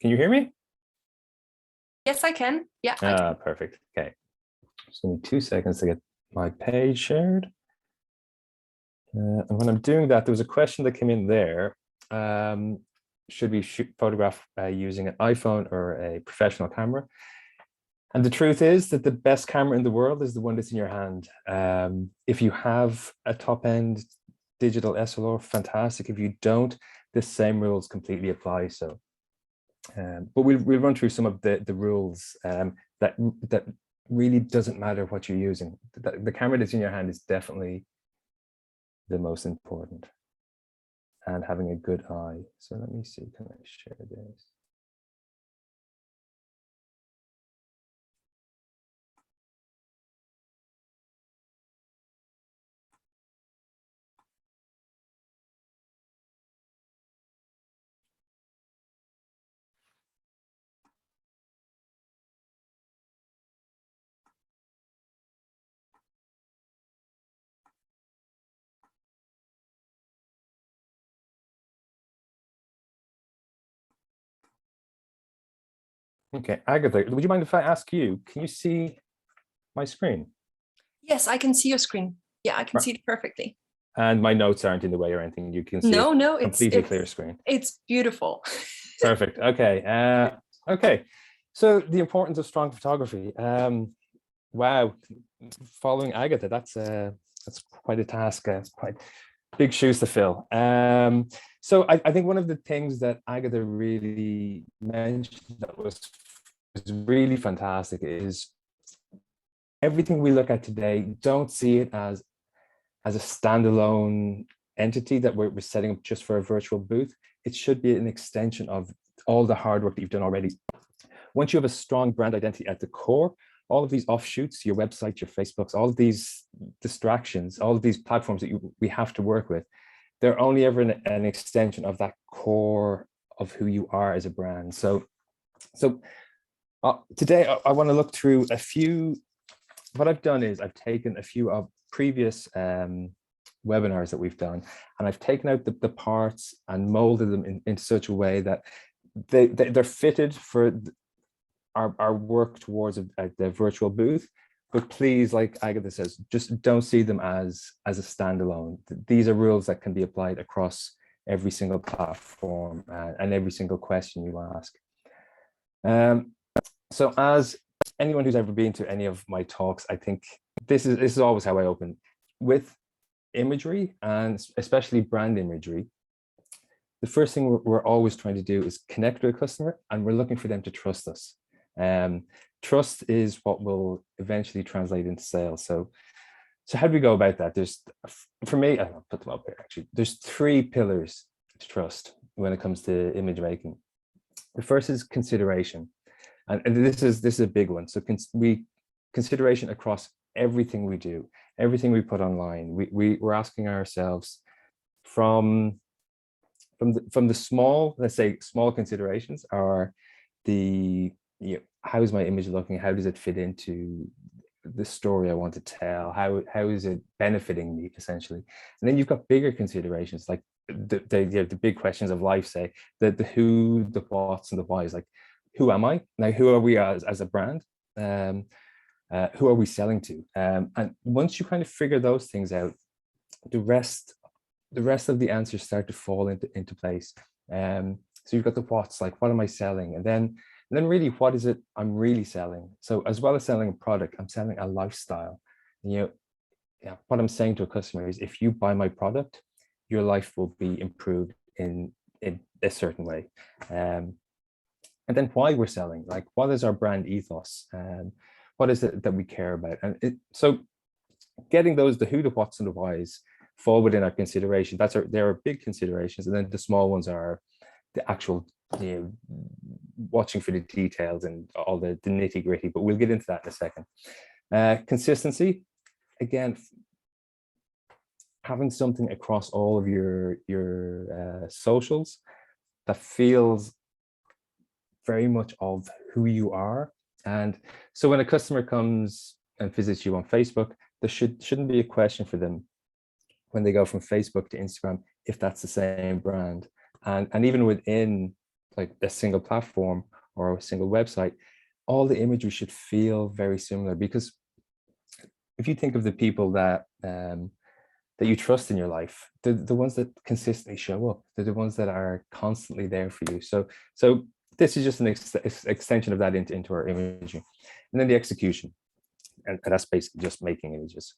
Can you hear me? Yes, I can. Yeah, I can. Perfect. Okay. Just give me 2 seconds to get my page shared. And when I'm doing that, there was a question that came in there. Should we photograph using an iPhone or a professional camera? And the truth is that the best camera in the world is the one that's in your hand. If you have a top-end digital SLR, fantastic. If you don't, the same rules completely apply. So, but we'll run through some of the rules that really doesn't matter what you're using. The camera that's in your hand is definitely the most important, and having a good eye. So let me see, can I share this? Okay, Agatha, would you mind if I ask you, can you see my screen? Yes, I can see your screen. Yeah, I can see it perfectly. And my notes aren't in the way or anything. You can see no, completely clear screen. It's beautiful. Perfect. Okay. Okay. So the importance of strong photography. Wow. Following Agatha, that's quite a task. Quite big shoes to fill. So I think one of the things that Agatha really mentioned that was really fantastic is everything we look at today, don't see it as a standalone entity that we're setting up just for a virtual booth. It should be an extension of all the hard work that you've done already. Once you have a strong brand identity at the core, all of these offshoots, your website, your Facebooks, all of these distractions, all of these platforms that we have to work with, they're only ever an extension of that core of who you are as a brand. So today I want to look through a few. What I've done is I've taken a few of previous webinars that we've done, and I've taken out the parts and molded them in such a way that they're fitted for our work towards the virtual booth. But please, like Agatha says, just don't see them as a standalone. These are rules that can be applied across every single platform and every single question you ask. So as anyone who's ever been to any of my talks, I think this is always how I open with imagery, and especially brand imagery. The first thing we're always trying to do is connect with a customer, and we're looking for them to trust us. Trust is what will eventually translate into sales. So how do we go about that? For me, I'll put them up here actually. There's 3 pillars to trust when it comes to image making. The first is consideration. And this is a big one. So consideration across everything we do, everything we put online. We're asking ourselves from the small, let's say small considerations are how is my image looking? How does it fit into the story I want to tell? How is it benefiting me essentially? And then you've got bigger considerations like the big questions of life, say the who, the whats, and the whys. Like, who am I? Now, who are we as a brand? Who are we selling to? And once you kind of figure those things out, the rest of the answers start to fall into place. So you've got the what's, like, what am I selling? And then really, what is it I'm really selling? So as well as selling a product, I'm selling a lifestyle. What I'm saying to a customer is, if you buy my product, your life will be improved in a certain way. And then why we're selling, like, what is our brand ethos? What is it that we care about? And so getting those, the who, the whats, and the whys fall within our consideration. There are big considerations. And then the small ones are the actual, watching for the details and all the nitty gritty, but we'll get into that in a second. Consistency, again, having something across all of your socials that feels very much of who you are. And so when a customer comes and visits you on Facebook, there shouldn't be a question for them when they go from Facebook to Instagram if that's the same brand. And even within like a single platform or a single website, all the imagery should feel very similar. Because if you think of the people that that you trust in your life, the ones that consistently show up, they're the ones that are constantly there for you. So this is just an extension of that into our imaging. And then the execution, and that's basically just making images.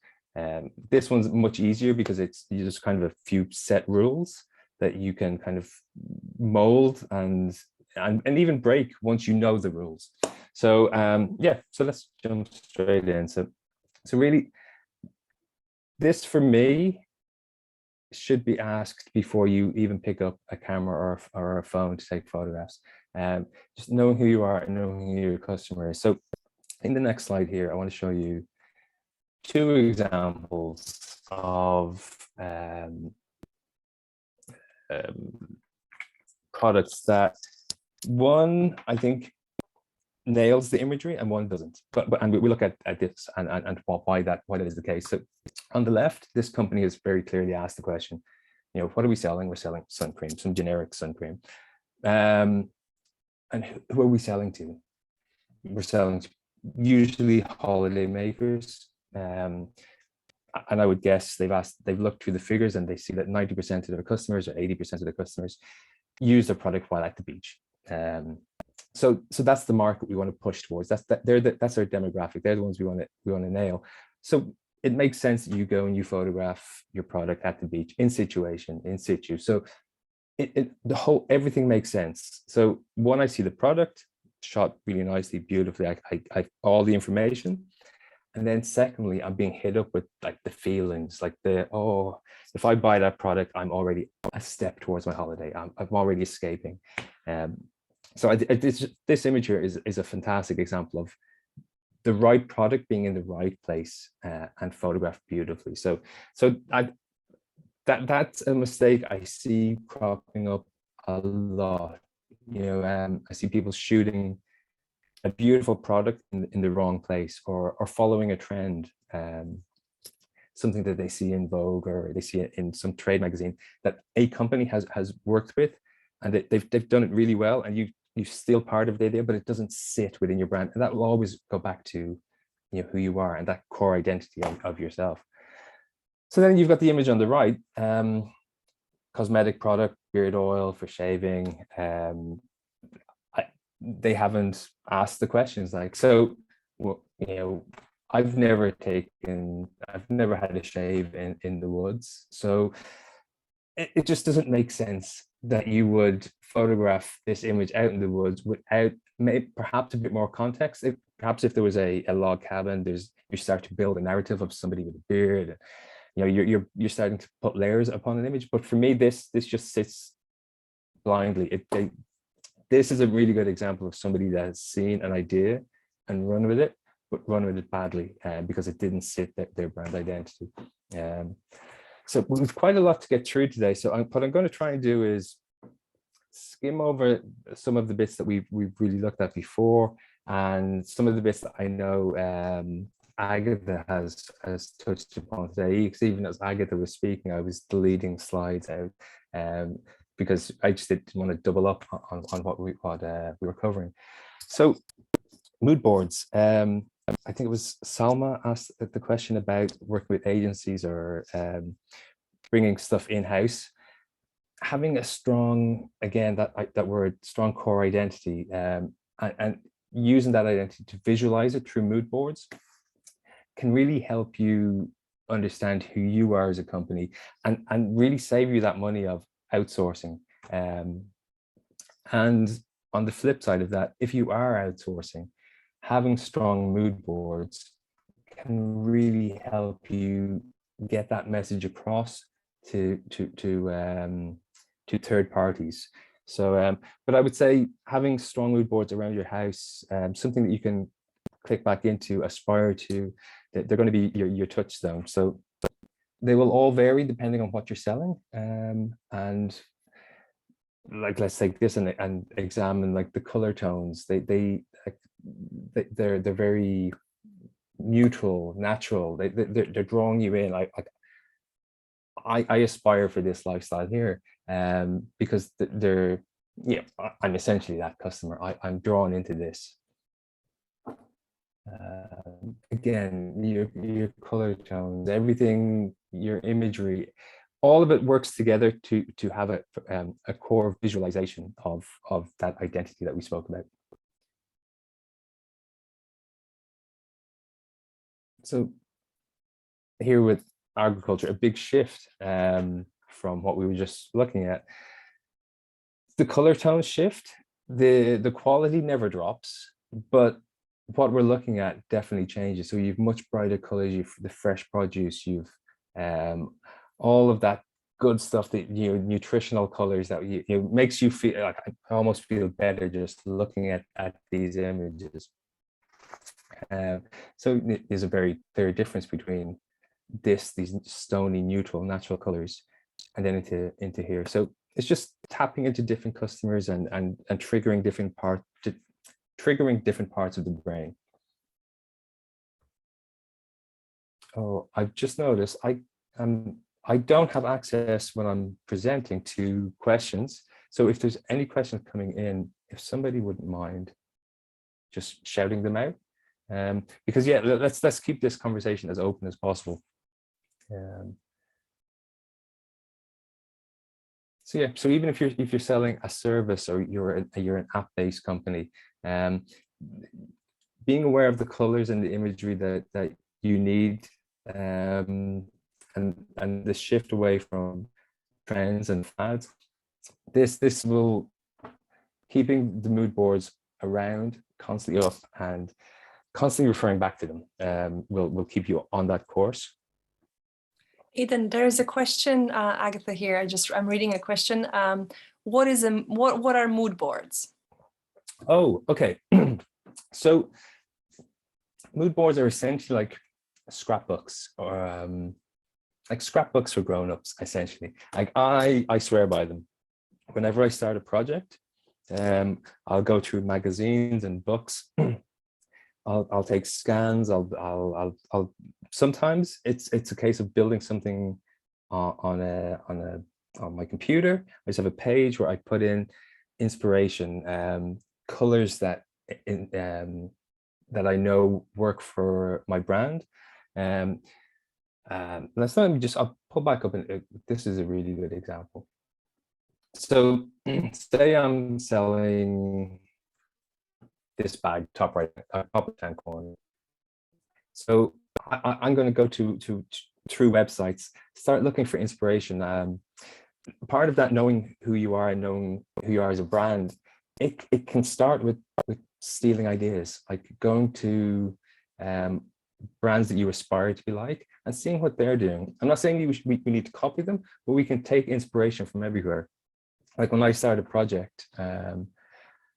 This one's much easier because it's just kind of a few set rules that you can kind of mold and even break once you know the rules. So yeah, so let's jump straight in. So really, this for me should be asked before you even pick up a camera or a phone to take photographs. Just knowing who you are and knowing who your customer is. So in the next slide here, I want to show you two examples of products that one, I think, nails the imagery and one doesn't. And we look at this and why that is the case. So on the left, this company has very clearly asked the question, you know, what are we selling? We're selling sun cream, some generic sun cream. And who are we selling to? We're selling to usually holiday makers. And I would guess they've looked through the figures and they see that 90% of their customers or 80% of their customers use their product while at the beach. So that's the market we want to push towards. That's our demographic. They're the ones we want to nail. So it makes sense that you go and you photograph your product at the beach in situ. So everything makes sense. So when I see the product shot really nicely, beautifully, I all the information. And then secondly, I'm being hit up with like the feelings, like if I buy that product, I'm already a step towards my holiday. I'm already escaping. So this image here is a fantastic example of the right product being in the right place and photographed beautifully. So that's a mistake I see cropping up a lot. You know, I see people shooting a beautiful product in the wrong place or following a trend, something that they see in Vogue or they see it in some trade magazine that a company has worked with, and they've done it really well, and you steal part of the idea, but it doesn't sit within your brand, and that will always go back to, you know, who you are and that core identity of yourself. So then you've got the image on the right, cosmetic product, beard oil for shaving. They haven't asked the questions like, so, well, you know, I've never had a shave in the woods. So it just doesn't make sense that you would photograph this image out in the woods without perhaps a bit more context. Perhaps if there was a log cabin, you start to build a narrative of somebody with a beard. You know, you're starting to put layers upon an image. But for me, this just sits blindly. This is a really good example of somebody that has seen an idea and run with it, but run with it badly because it didn't sit their brand identity. So we've quite a lot to get through today. So what I'm going to try and do is skim over some of the bits that we've really looked at before, and some of the bits that I know Agatha has touched upon today. Because even as Agatha was speaking, I was deleting slides out because I just didn't want to double up on what we were covering. So mood boards. I think it was Salma asked the question about working with agencies or bringing stuff in-house. Having a strong, again, that word, strong core identity, and using that identity to visualize it through mood boards can really help you understand who you are as a company and really save you that money of outsourcing. And on the flip side of that, if you are outsourcing, having strong mood boards can really help you get that message across to third parties. So, but I would say having strong mood boards around your house, something that you can click back into, aspire to, they're going to be your touchstone. So they will all vary depending on what you're selling. And like, let's take this and examine like the color tones. They're very neutral, natural. They're drawing you in. I aspire for this lifestyle here, because they're Yeah, I'm essentially that customer. I'm drawn into this. Again, your color tones, everything, your imagery, all of it works together to have a core visualization of that identity that we spoke about. So here with agriculture, a big shift from what we were just looking at. The color tones shift, the quality never drops, but what we're looking at definitely changes. So you've much brighter colors, you've the fresh produce, you've all of that good stuff, that nutritional colors that makes you feel like, I almost feel better just looking at these images. So there's a very clear difference between these stony neutral natural colors and then into here. So it's just tapping into different customers and triggering different parts of the brain. Oh, I've just noticed I don't have access when I'm presenting to questions. So if there's any questions coming in, if somebody wouldn't mind just shouting them out, because yeah, let's keep this conversation as open as possible. So yeah, so even if you're selling a service or you're an app-based company, being aware of the colors and the imagery that you need, and the shift away from trends and fads, this will keeping the mood boards around, constantly up and constantly referring back to them, will keep you on that course. Ethan, there's a question, Agatha here. I'm reading a question. What are mood boards? Oh, okay. So mood boards are essentially like scrapbooks, or like scrapbooks for grown-ups, essentially. Like I swear by them. Whenever I start a project, I'll go through magazines and books. I'll take scans. I'll sometimes it's a case of building something on my computer. I just have a page where I put in inspiration, colors that that I know work for my brand. Let's not just, I'll pull back up, and this is a really good example. So say I'm selling this bag, top right, top hand corner. So I'm going to go through websites, start looking for inspiration. Part of that, knowing who you are and knowing who you are as a brand, it can start with stealing ideas, like going to brands that you aspire to be like and seeing what they're doing. I'm not saying we need to copy them, but we can take inspiration from everywhere. Like when I start a project,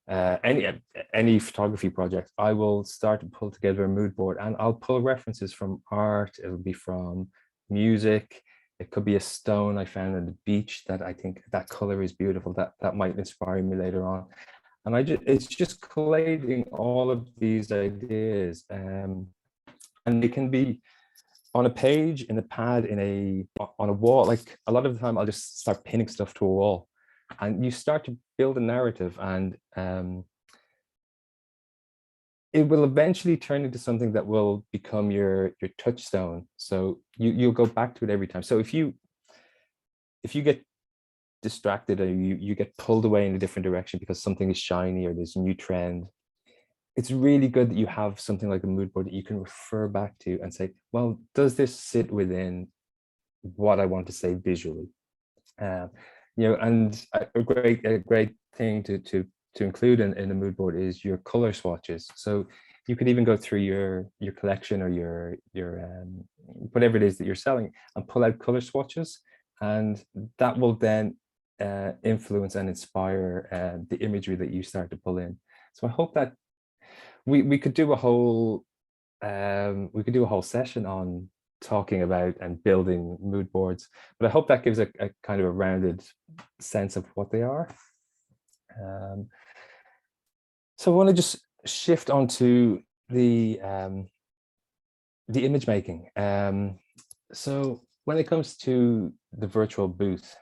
any photography project, I will start to pull together a mood board, and I'll pull references from art. It'll be from music. It could be a stone I found on the beach that I think that color is beautiful. That might inspire me later on. And it's just collating all of these ideas, and they can be on a page, in a pad, on a wall. Like a lot of the time, I'll just start pinning stuff to a wall, and you start to build a narrative, and it will eventually turn into something that will become your touchstone. So you'll go back to it every time. So if you get distracted, or you get pulled away in a different direction because something is shiny or there's a new trend, it's really good that you have something like a mood board that you can refer back to and say, well, does this sit within what I want to say visually? And a great thing to include in a mood board is your color swatches. So you could even go through your collection or your whatever it is that you're selling and pull out color swatches, and that will then influence and inspire the imagery that you start to pull in. So I hope that we could do a whole session on talking about and building mood boards, but I hope that gives a kind of a rounded sense of what they are. So I want to just shift onto the image making. So when it comes to the virtual booth,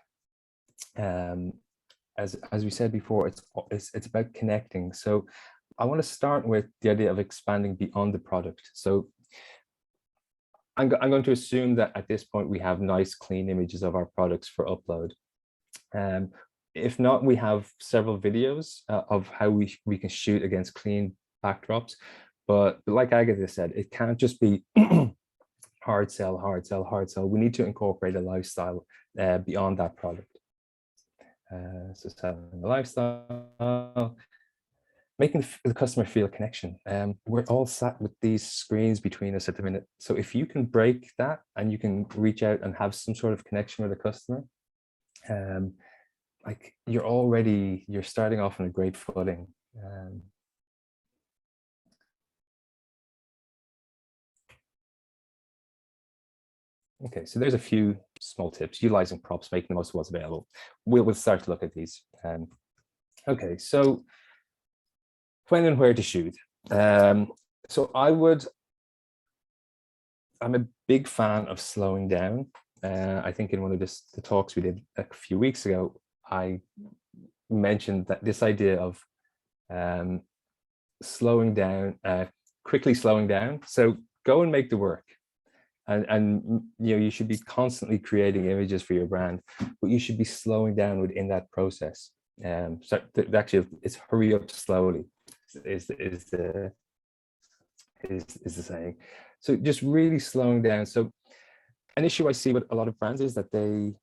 as we said before, it's about connecting. So I want to start with the idea of expanding beyond the product. So I'm going to assume that at this point we have nice, clean images of our products for upload. If not, we have several videos of how we can shoot against clean backdrops. But like Agatha said, it can't just be hard sell, hard sell, hard sell. We need to incorporate a lifestyle beyond that product. So selling the lifestyle, making the customer feel a connection. We're all sat with these screens between us at the minute. So if you can break that and you can reach out and have some sort of connection with a customer, like you're starting off on a great footing. Okay, so there's a few small tips: utilizing props, making the most of what's available. We'll start to look at these. Okay, so when and where to shoot. So I'm a big fan of slowing down. I think in one of the talks we did a few weeks ago, I mentioned that this idea of slowing down, quickly slowing down. So go and make the work. And you should be constantly creating images for your brand, but you should be slowing down within that process. So actually, it's hurry up slowly is the saying. So just really slowing down. So an issue I see with a lot of brands is that they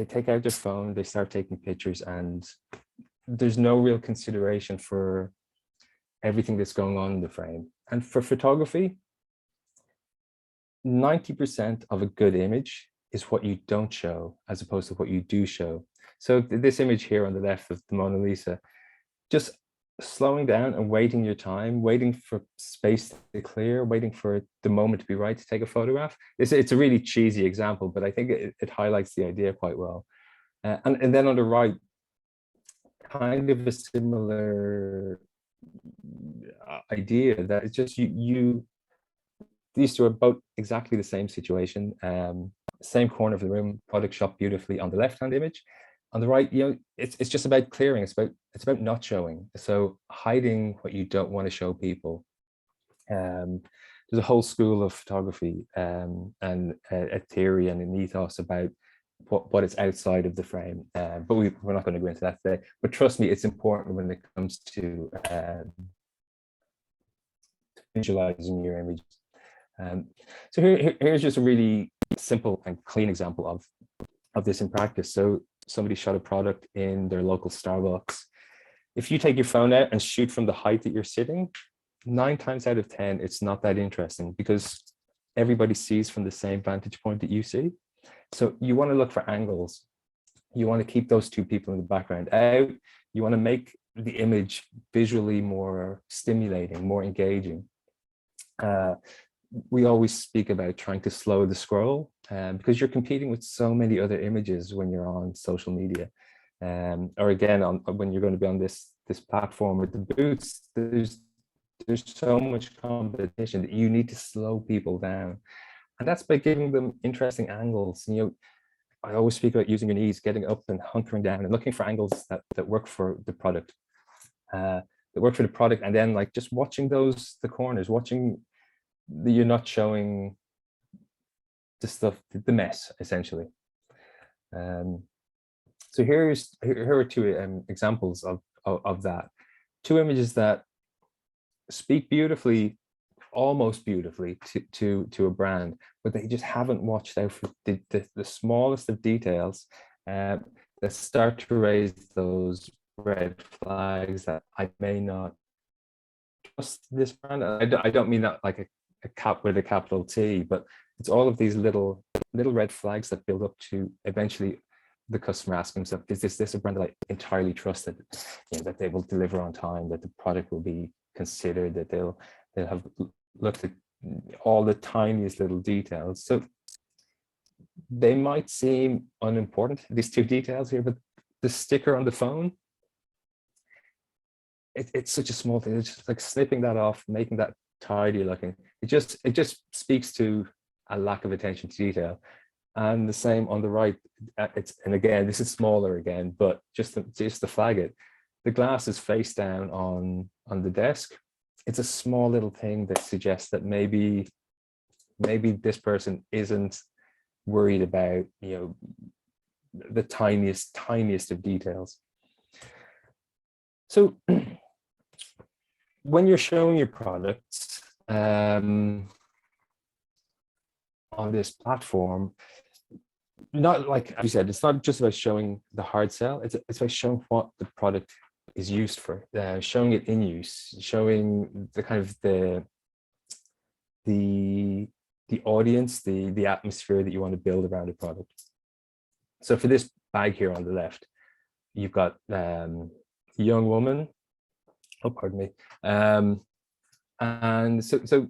take out their phone, they start taking pictures, and there's no real consideration for everything that's going on in the frame. And for photography, 90% of a good image is what you don't show as opposed to what you do show. So this image here on the left of the Mona Lisa, just slowing down and waiting your time, waiting for space to clear, waiting for the moment to be right to take a photograph. It's a really cheesy example, but I think it highlights the idea quite well. And then on the right, kind of a similar idea that it's just these two are both exactly the same situation, same corner of the room, product shot beautifully on the left-hand image. On the right, it's just about clearing. It's about not showing. So hiding what you don't want to show people. There's a whole school of photography and a theory and an ethos about what is outside of the frame. But we're not going to go into that today. But trust me, it's important when it comes to visualizing your images. So here's just a really simple and clean example of this in practice. So somebody shot a product in their local Starbucks. If you take your phone out and shoot from the height that you're sitting, 9 times out of 10, it's not that interesting because everybody sees from the same vantage point that you see. So you want to look for angles. You want to keep those two people in the background out. You want to make the image visually more stimulating, more engaging. We always speak about trying to slow the scroll because you're competing with so many other images when you're on social media, or again when you're going to be on this platform with the boots. There's so much competition that you need to slow people down, and that's by giving them interesting angles. I always speak about using your knees, getting up and hunkering down, and looking for angles that work for the product, and then like just watching the corners, watching. You're not showing the stuff, the mess, essentially. So here are 2 examples of that. 2 images that speak beautifully, almost beautifully to a brand, but they just haven't watched out for the smallest of details that start to raise those red flags that I may not trust this brand. I don't mean that like a cap with a capital T, but it's all of these little red flags that build up to eventually the customer asking himself, is this a brand that I entirely trusted, that they will deliver on time, that the product will be considered, that they'll have looked at all the tiniest little details. So they might seem unimportant, these 2 details here, but the sticker on the phone, it's such a small thing. It's just like snipping that off, making that tidy looking. It just speaks to a lack of attention to detail. And the same on the right. And again, this is smaller again, but just to flag it, the glass is face down on the desk. It's a small little thing that suggests that maybe this person isn't worried about, the tiniest of details. So when you're showing your products on this platform, not like you said, it's not just about showing the hard sell, it's about showing what the product is used for, showing it in use, showing the kind of the audience, the atmosphere that you want to build around a product. So for this bag here on the left, you've got a young woman, oh pardon me, and so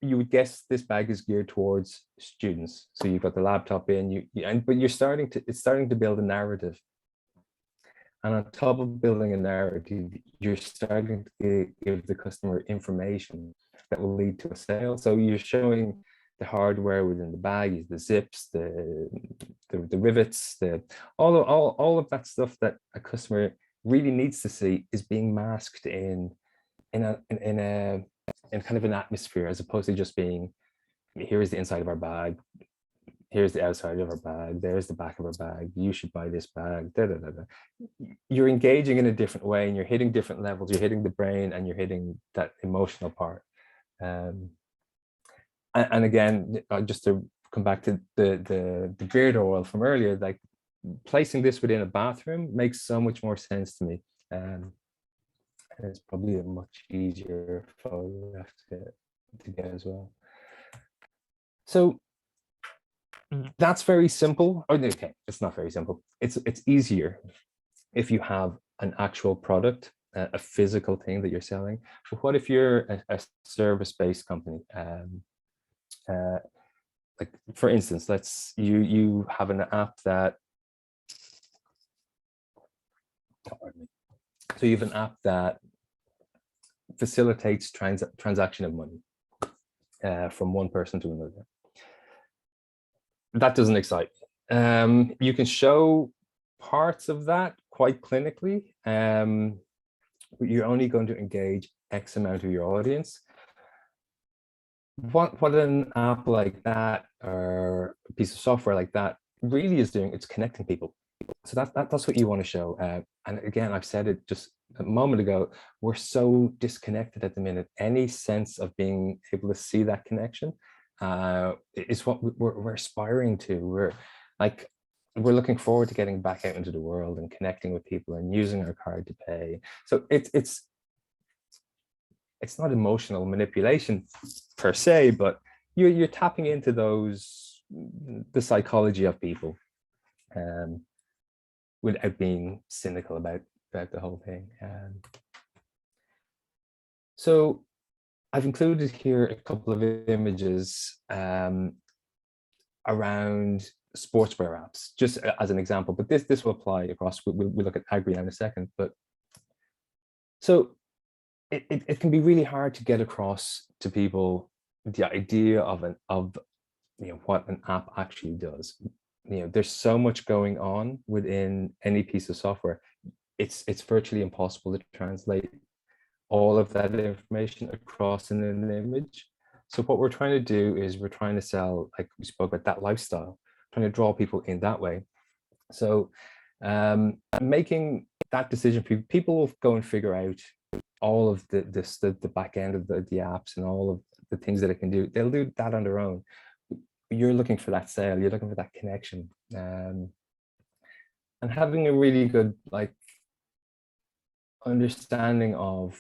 you would guess this bag is geared towards students. So you've got the laptop in, but it's starting to build a narrative. And on top of building a narrative, you're starting to give the customer information that will lead to a sale. So you're showing the hardware within the bag, the zips, the rivets, all of that stuff that a customer really needs to see is being masked in kind of an atmosphere, as opposed to just being, here is the inside of our bag, here's the outside of our bag, there's the back of our bag, you should buy this bag, da, da, da, da. You're engaging in a different way, and you're hitting different levels. You're hitting the brain and you're hitting that emotional part. And again, just to come back to the beard oil from earlier, like placing this within a bathroom makes so much more sense to me. And it's probably a much easier photograph to get as well. So that's very simple. Oh, okay, it's not very simple. It's easier if you have an actual product, a physical thing that you're selling. But what if you're a service-based company? Like for instance, you have an app that, so you have an app that facilitates transaction of money from one person to another. That doesn't excite me. You can show parts of that quite clinically, but you're only going to engage X amount of your audience. What an app like that, or a piece of software like that, really is doing, it's connecting people. So that's what you want to show. And again, I've said it just a moment ago, we're so disconnected at the minute. Any sense of being able to see that connection is what we're aspiring to. We're looking forward to getting back out into the world and connecting with people and using our card to pay. So it's not emotional manipulation per se, but you're tapping into the psychology of people, without being cynical about the whole thing. So I've included here a couple of images around sportswear apps, just as an example, but this will apply across. We'll look at agri in a second. But so it can be really hard to get across to people the idea of what an app actually does. There's so much going on within any piece of software. It's virtually impossible to translate all of that information across in an image. So what we're trying to do is we're trying to sell, like we spoke about, that lifestyle, trying to draw people in that way. So making that decision, people will go and figure out all of the back end of the apps and all of the things that it can do. They'll do that on their own. You're looking for that sale, you're looking for that connection, and having a really good understanding of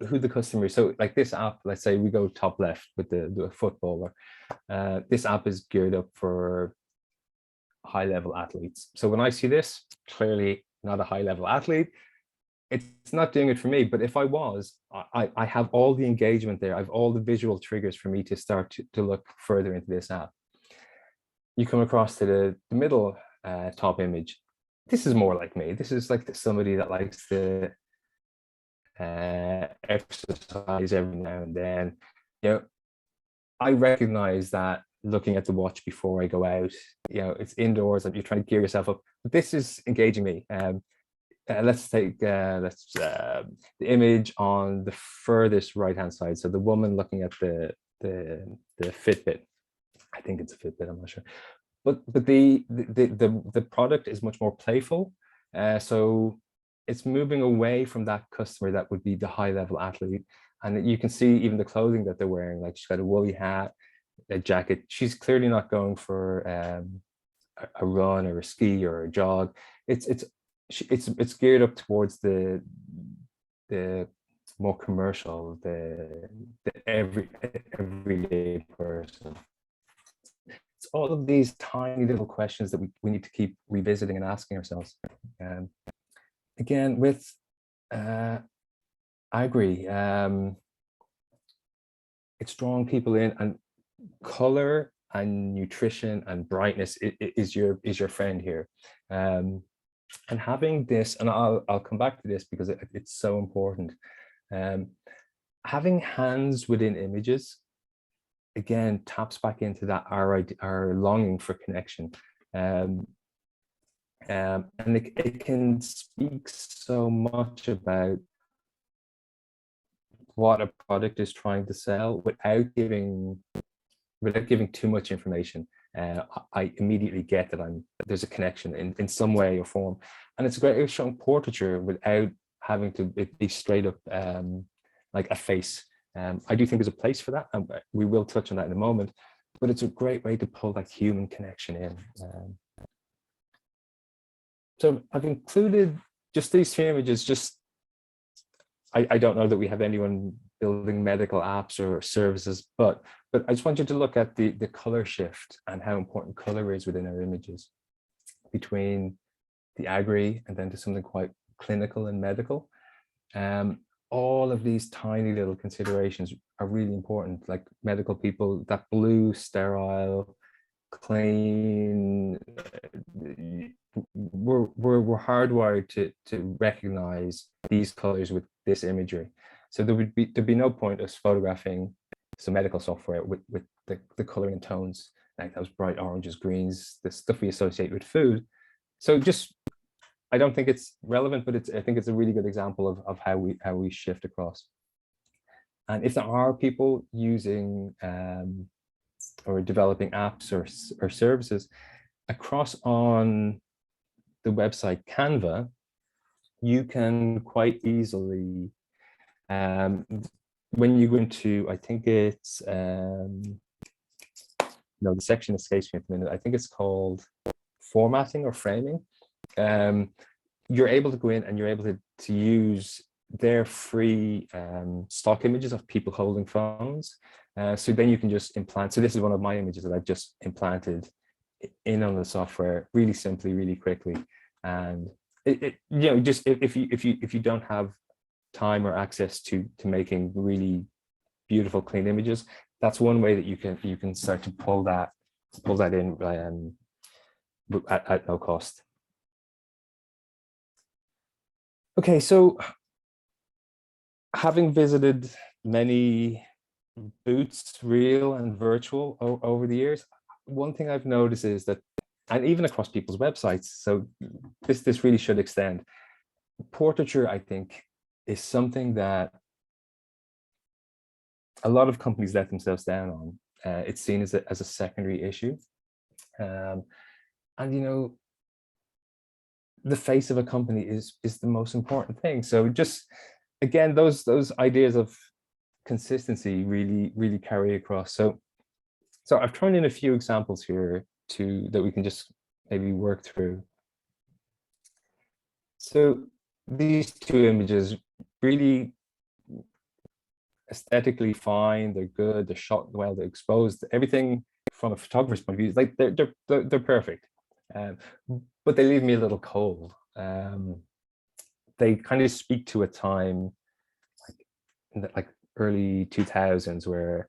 who the customer is. So like this app, let's say we go top left with the footballer. This app is geared up for high-level athletes. So when I see this, clearly not a high-level athlete, it's not doing it for me. But if I was, I have all the engagement there. I have all the visual triggers for me to start to look further into this app. You come across to the middle top image. This is more like me. This is like somebody that likes to exercise every now and then. I recognize that looking at the watch before I go out. You know, it's indoors and you're trying to gear yourself up. But this is engaging me. Let's take the image on the furthest right hand side. So the woman looking at the Fitbit. I think it's a Fitbit, I'm not sure. But the product is much more playful. So it's moving away from that customer that would be the high level athlete. And you can see even the clothing that they're wearing, like she's got a woolly hat, a jacket. She's clearly not going for a run or a ski or a jog. It's geared up towards the more commercial, the everyday person. It's all of these tiny little questions that we need to keep revisiting and asking ourselves. Again, with I agree. It's drawing people in, and color and nutrition and brightness is your friend here. And having this, and I'll come back to this because it's so important. Having hands within images, again, taps back into that our longing for connection. And it can speak so much about what a product is trying to sell without giving too much information. I immediately get that there's a connection in some way or form, and it's great at showing portraiture without having to be straight up like a face. I do think there's a place for that, and we will touch on that in a moment, but it's a great way to pull that human connection in. So I've included just these three images. I don't know that we have anyone building medical apps or services, but I just want you to look at the color shift and how important color is within our images, between the agri and then to something quite clinical and medical. All of these tiny little considerations are really important. Like medical people, that blue, sterile, clean, we're hardwired to recognize these colors with this imagery. So there'd be no point us photographing some medical software with the coloring and tones, like those bright oranges, greens, the stuff we associate with food. So just, I don't think it's relevant, but I think it's a really good example of how we shift across. And if there are people using or developing apps or services across on the website Canva, you can quite easily, when you go into, I think it's, no, the section escapes me at the minute. I think it's called formatting or framing. You're able to go in and you're able to use their free stock images of people holding phones. So then you can just implant. So this is one of my images that I've just implanted in on the software really simply, really quickly. And you know, just if you don't have time or access to making really beautiful, clean images, that's one way that you can start to pull that in at no cost. Okay, so having visited many booths, real and virtual, over the years, one thing I've noticed is that, and even across people's websites, so this really should extend, portraiture, I think, is something that a lot of companies let themselves down on. It's seen as a secondary issue. And you know, the face of a company is the most important thing. So just, again, those ideas of consistency really carry across. So I've thrown in a few examples here that we can just maybe work through. So these two images, really aesthetically fine, they're good, they're shot well, they're exposed, everything from a photographer's point of view, like they're perfect. But they leave me a little cold. They kind of speak to a time like in the early 2000s where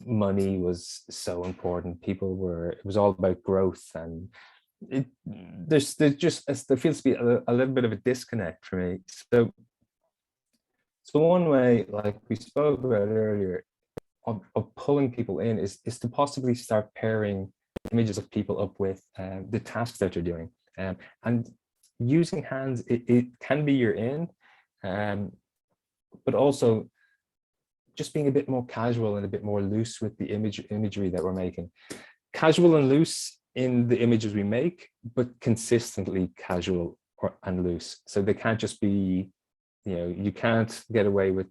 money was so important. It was all about growth, and there feels to be a little bit of a disconnect for me. So one way, like we spoke about earlier, of pulling people in is to possibly start pairing images of people up with the tasks that they're doing. And using hands, it can be your in, but also just being a bit more casual and a bit more loose with the imagery that we're making. Casual and loose in the images we make, but consistently casual and loose. So they can't just be, you can't get away with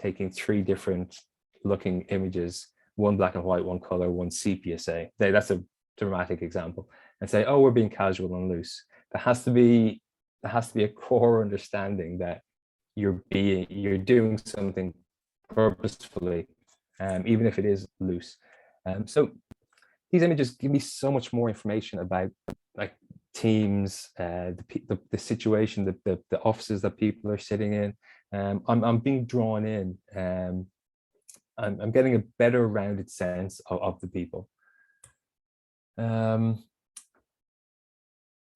taking 3 different looking images, one black and white, one color, one sepia, say. That's a dramatic example, and say, oh, we're being casual and loose. There has to be a core understanding that you're doing something purposefully, even if it is loose. So these images give me so much more information about like teams, the situation, the offices that people are sitting in. I'm being drawn in. I'm getting a better rounded sense of the people. And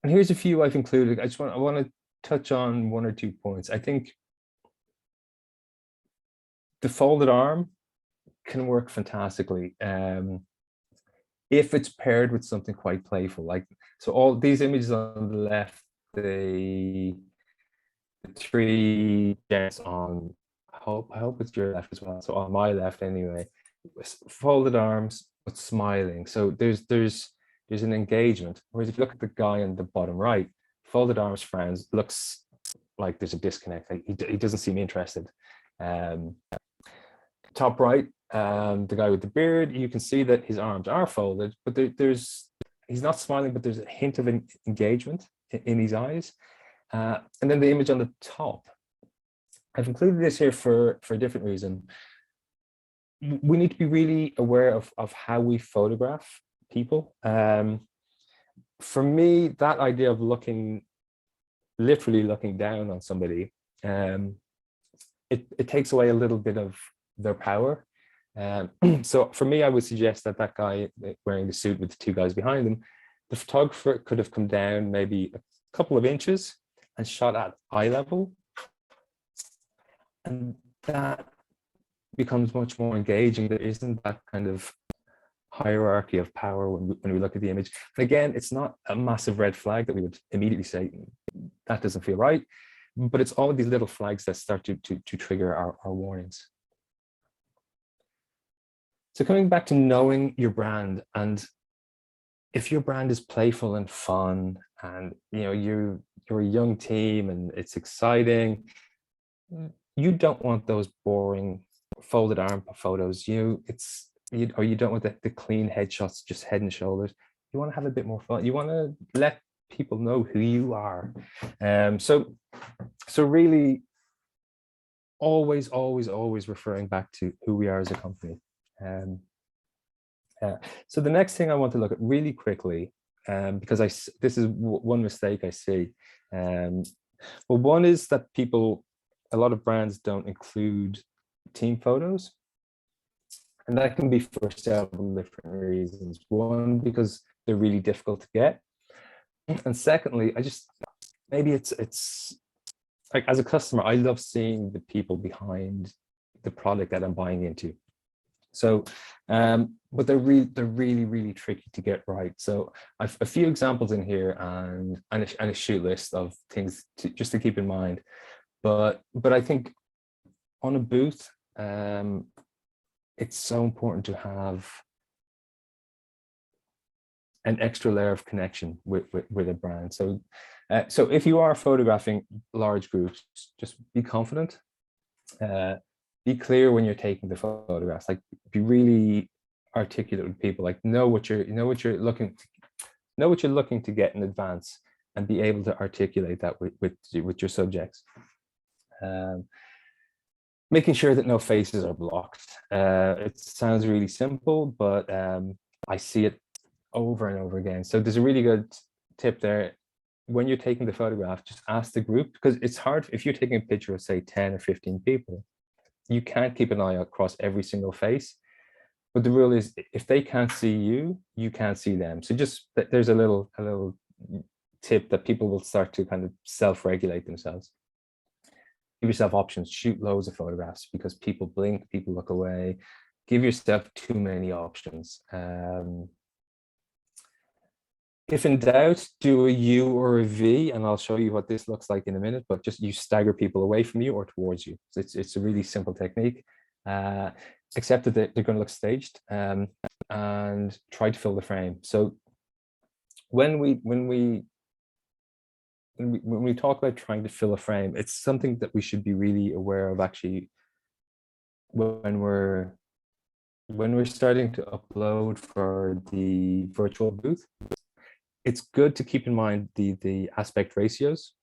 here's a few I've included. I want to touch on 1 or 2 points. I think the folded arm can work fantastically if it's paired with something quite playful. Like, so all these images on the left, the 3 gents on, I hope it's your left as well. So on my left anyway, folded arms but smiling. So there's an engagement. Whereas if you look at the guy on the bottom right, folded arms frowns, looks like there's a disconnect. Like he doesn't seem interested. Top right, the guy with the beard, you can see that his arms are folded, but he's not smiling, but there's a hint of engagement in his eyes. And then the image on the top, I've included this here for a different reason. We need to be really aware of how we photograph people. For me, that idea of literally looking down on somebody, it takes away a little bit of their power. So for me, I would suggest that guy wearing the suit with the 2 guys behind him, the photographer could have come down maybe a couple of inches and shot at eye level. And that becomes much more engaging. There isn't that kind of hierarchy of power when we look at the image. And again, it's not a massive red flag that we would immediately say, that doesn't feel right. But it's all of these little flags that start to trigger our warnings. So coming back to knowing your brand, and if your brand is playful and fun, and you're a young team and it's exciting, you don't want those boring folded arm photos. You don't want the clean headshots, just head and shoulders. You want to have a bit more fun. You want to let people know who you are. So really, always referring back to who we are as a company. So the next thing I want to look at really quickly, because this is one mistake I see. Well, one is that a lot of brands don't include team photos. And that can be for several different reasons. One, because they're really difficult to get. And secondly, maybe it's like, as a customer, I love seeing the people behind the product that I'm buying into. So, but they're really tricky to get right. So I've a few examples in here and a shoot list of things just to keep in mind. But I think on a booth, it's so important to have an extra layer of connection with a brand. So, so if you are photographing large groups, just be confident. Be clear when you're taking the photographs. Like, be really articulate with people. Like, know what you're looking to get in advance, and be able to articulate that with your subjects. Making sure that no faces are blocked. It sounds really simple, but I see it over and over again. So there's a really good tip there. When you're taking the photograph, just ask the group, because it's hard if you're taking a picture of, say, 10 or 15 people. You can't keep an eye across every single face. But the rule is, if they can't see you, you can't see them. So just there's a little tip that people will start to kind of self-regulate themselves. Give yourself options. Shoot loads of photographs, because people blink, people look away. give yourself too many options. If in doubt, do a U or a V, and I'll show you what this looks like in a minute, but just you stagger people away from you or towards you. So it's a really simple technique, except that they're going to look staged, and try to fill the frame. So when we talk about trying to fill a frame, it's something that we should be really aware of actually when we're starting to upload for the virtual booth. It's good to keep in mind the aspect ratios,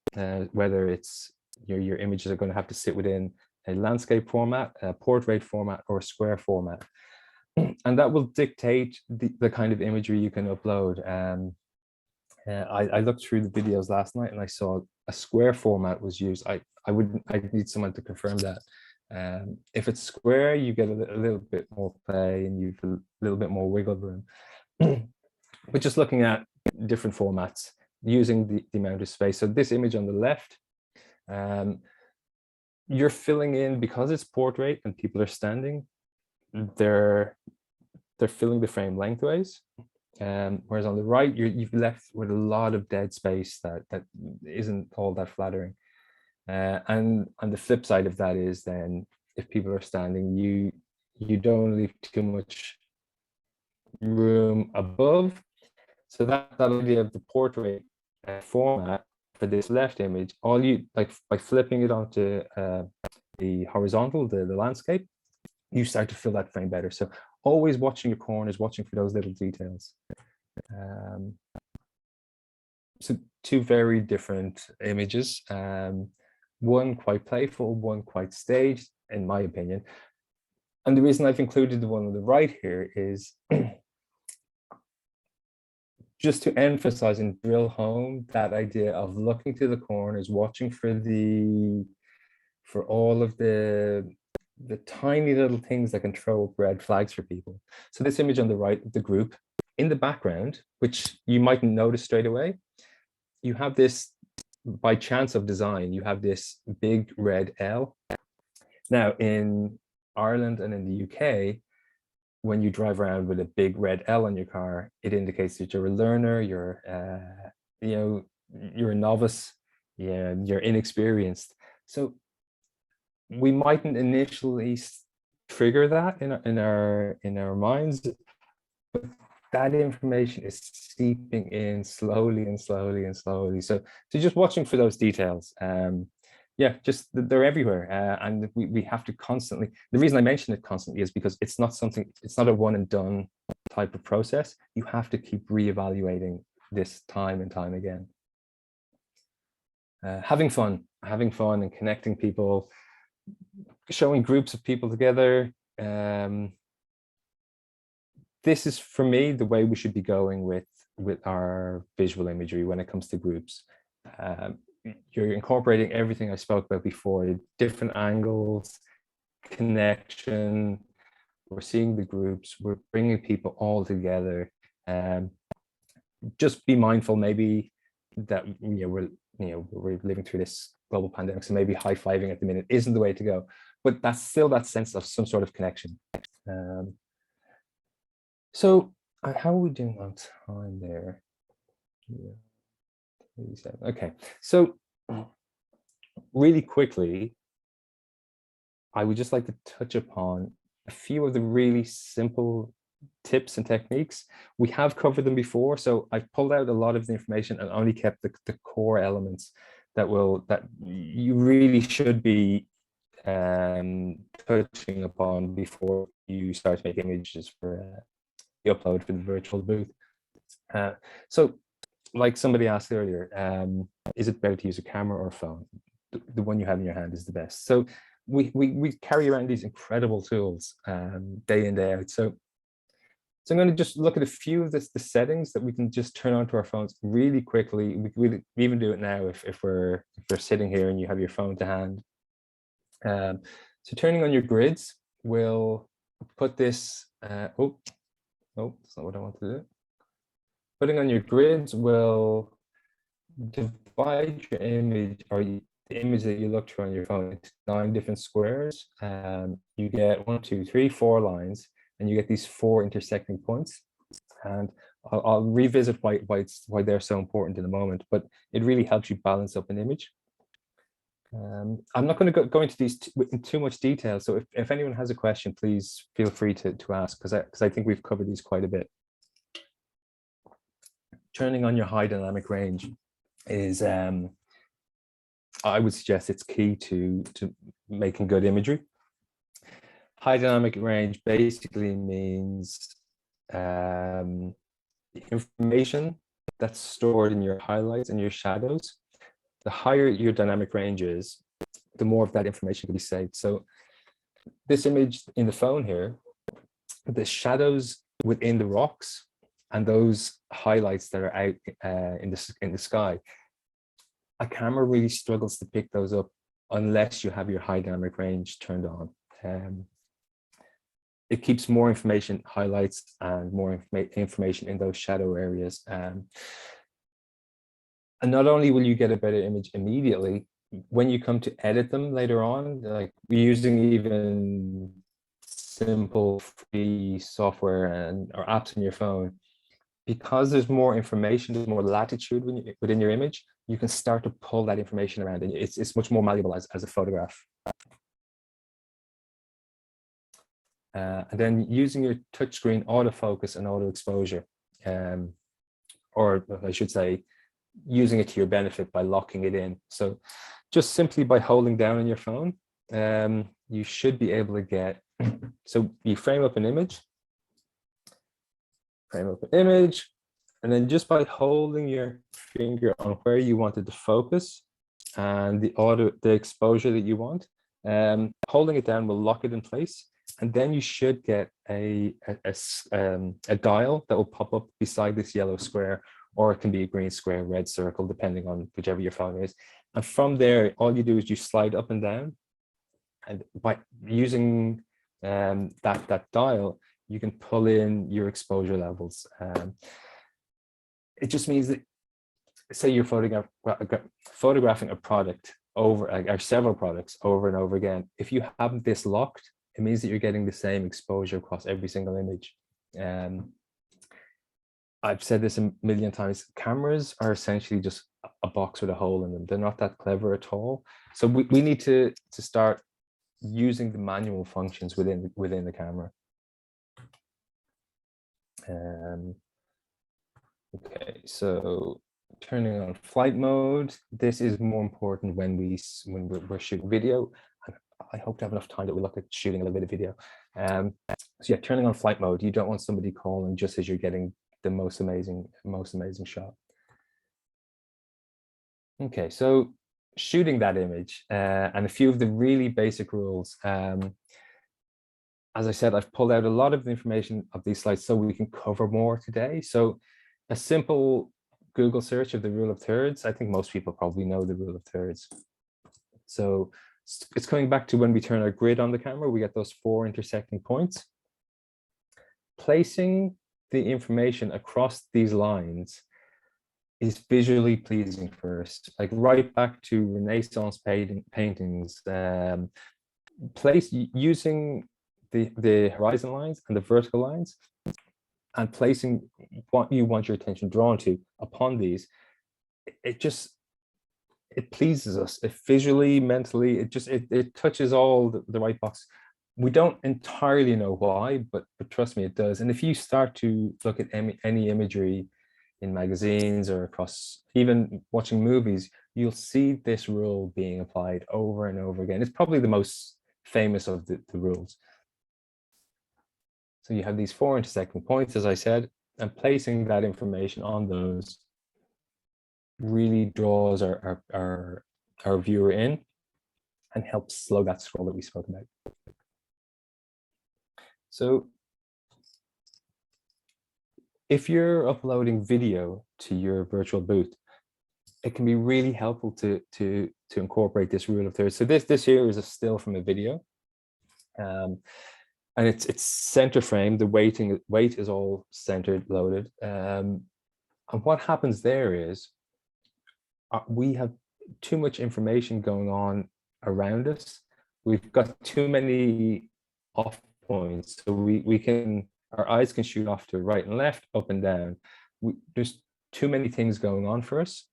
whether it's your images are going to have to sit within a landscape format, a portrait format, or a square format. And that will dictate the kind of imagery you can upload. I looked through the videos last night and I saw a square format was used. I need someone to confirm that. If it's square, you get a little bit more play and you've a little bit more wiggle room. But just looking at different formats, using the amount of space. So this image on the left, you're filling in, because it's portrait and people are standing, they're filling the frame lengthways. Whereas on the right, you've left with a lot of dead space that isn't all that flattering. And on the flip side of that is then if people are standing, you don't leave too much room above. So that idea of the portrait format for this left image, all you like by flipping it onto the horizontal, the landscape, you start to fill that frame better. So always watching your corners, watching for those little details. So two very different images, one quite playful, one quite staged, in my opinion. And the reason I've included the one on the right here is just to emphasize and drill home that idea of looking to the corners, watching for all of the tiny little things that can throw up red flags for people. So this image on the right of the group, in the background, which you mightn't notice straight away, you have this, by chance of design, you have this big red L. Now in Ireland and in the UK, when you drive around with a big red L on your car, it indicates that you're a learner, you're a novice, you're inexperienced. So we mightn't initially trigger that in our minds, but that information is seeping in slowly and slowly and slowly. So just watching for those details. Yeah, just they're everywhere, and we have to constantly. The reason I mention it constantly is because it's not a one and done type of process. You have to keep reevaluating this time and time again. Having fun and connecting people, showing groups of people together. This is, for me, the way we should be going with our visual imagery when it comes to groups. You're incorporating everything I spoke about before, different angles, connection. We're seeing the groups, we're bringing people all together. Just be mindful maybe that we're living through this global pandemic, so maybe high-fiving at the minute isn't the way to go, but that's still that sense of some sort of connection. So how are we doing on time there? Yeah. Okay, so really quickly, I would just like to touch upon a few of the really simple tips and techniques. We have covered them before, so I've pulled out a lot of the information and only kept the core elements that you really should be touching upon before you start making images for the upload for the virtual booth. So like somebody asked earlier, is it better to use a camera or a phone? The one you have in your hand is the best. So we carry around these incredible tools day in, day out. So I'm going to just look at a few of the settings that we can just turn on to our phones really quickly. We can even do it now if we're sitting here and you have your phone to hand. So turning on your grids will put this, oh, that's not what I want to do. Putting on your grids will divide your image, or the image that you look through on your phone into 9 different squares. You get 1, 2, 3, 4 lines, and you get these 4 intersecting points. And I'll revisit why they're so important in a moment, but it really helps you balance up an image. I'm not going to go into these in too much detail. So if anyone has a question, please feel free to ask, because I think we've covered these quite a bit. Turning on your high dynamic range is, I would suggest it's key to making good imagery. High dynamic range basically means information that's stored in your highlights and your shadows. The higher your dynamic range is, the more of that information can be saved. So this image in the phone here, the shadows within the rocks and those highlights that are out in the sky, a camera really struggles to pick those up unless you have your high dynamic range turned on. It keeps more information, highlights, and more information in those shadow areas. And not only will you get a better image immediately, when you come to edit them later on, like using even simple free software or apps on your phone, because there's more information, there's more latitude within your image, you can start to pull that information around, and it's much more malleable as a photograph. And then using your touchscreen autofocus and auto exposure, or I should say, using it to your benefit by locking it in. So just simply by holding down on your phone, you should be able to get, so you frame up an image, and then just by holding your finger on where you wanted to focus and the exposure that you want, holding it down will lock it in place. And then you should get a dial that will pop up beside this yellow square, or it can be a green square, red circle, depending on whichever your phone is. And from there, all you do is you slide up and down. And by using that dial, you can pull in your exposure levels. It just means that, say you're photographing a product or several products over and over again. If you have this locked, it means that you're getting the same exposure across every single image. I've said this a million times, cameras are essentially just a box with a hole in them. They're not that clever at all. So we need to start using the manual functions within the camera. Okay, so turning on flight mode. This is more important when we're shooting video. I hope to have enough time that we look at shooting a little bit of video. So yeah, turning on flight mode. You don't want somebody calling just as you're getting the most amazing shot. Okay, so shooting that image and a few of the really basic rules. As I said, I've pulled out a lot of the information of these slides so we can cover more today. So a simple Google search of the rule of thirds. I think most people probably know the rule of thirds. So it's coming back to when we turn our grid on the camera, we get those 4 intersecting points. Placing the information across these lines is visually pleasing first, like right back to Renaissance paintings. Using the horizon lines and the vertical lines and placing what you want your attention drawn to upon these, it pleases us. It visually, mentally, it touches all the right boxes. We don't entirely know why, but trust me, it does. And if you start to look at any imagery in magazines or across, even watching movies, you'll see this rule being applied over and over again. It's probably the most famous of the rules. So you have these 4 intersecting points, as I said, and placing that information on those really draws our viewer in and helps slow that scroll that we spoke about. So if you're uploading video to your virtual booth, it can be really helpful to incorporate this rule of thirds. So this here is a still from a video, and it's center frame. The weight is all centered, loaded, and what happens there is we have too much information going on around us. We've got too many off points. So our eyes can shoot off to right and left, up and down. There's too many things going on for us.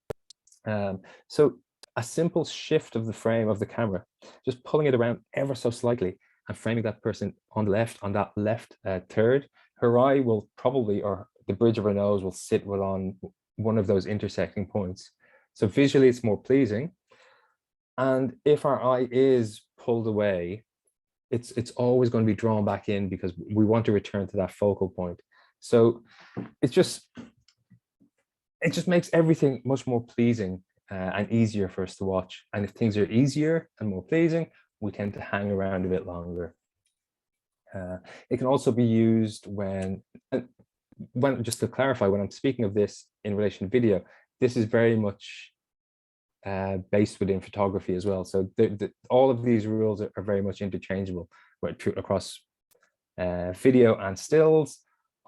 So a simple shift of the frame of the camera, just pulling it around ever so slightly and framing that person on the left, on that left third, her eye will probably, or the bridge of her nose will sit on one of those intersecting points. So visually it's more pleasing. And if our eye is pulled away, it's always going to be drawn back in because we want to return to that focal point. So it just makes everything much more pleasing and easier for us to watch. And if things are easier and more pleasing, we tend to hang around a bit longer. It can also be used when, just to clarify, when I'm speaking of this in relation to video, this is very much based within photography as well. So all of these rules are very much interchangeable across video and stills,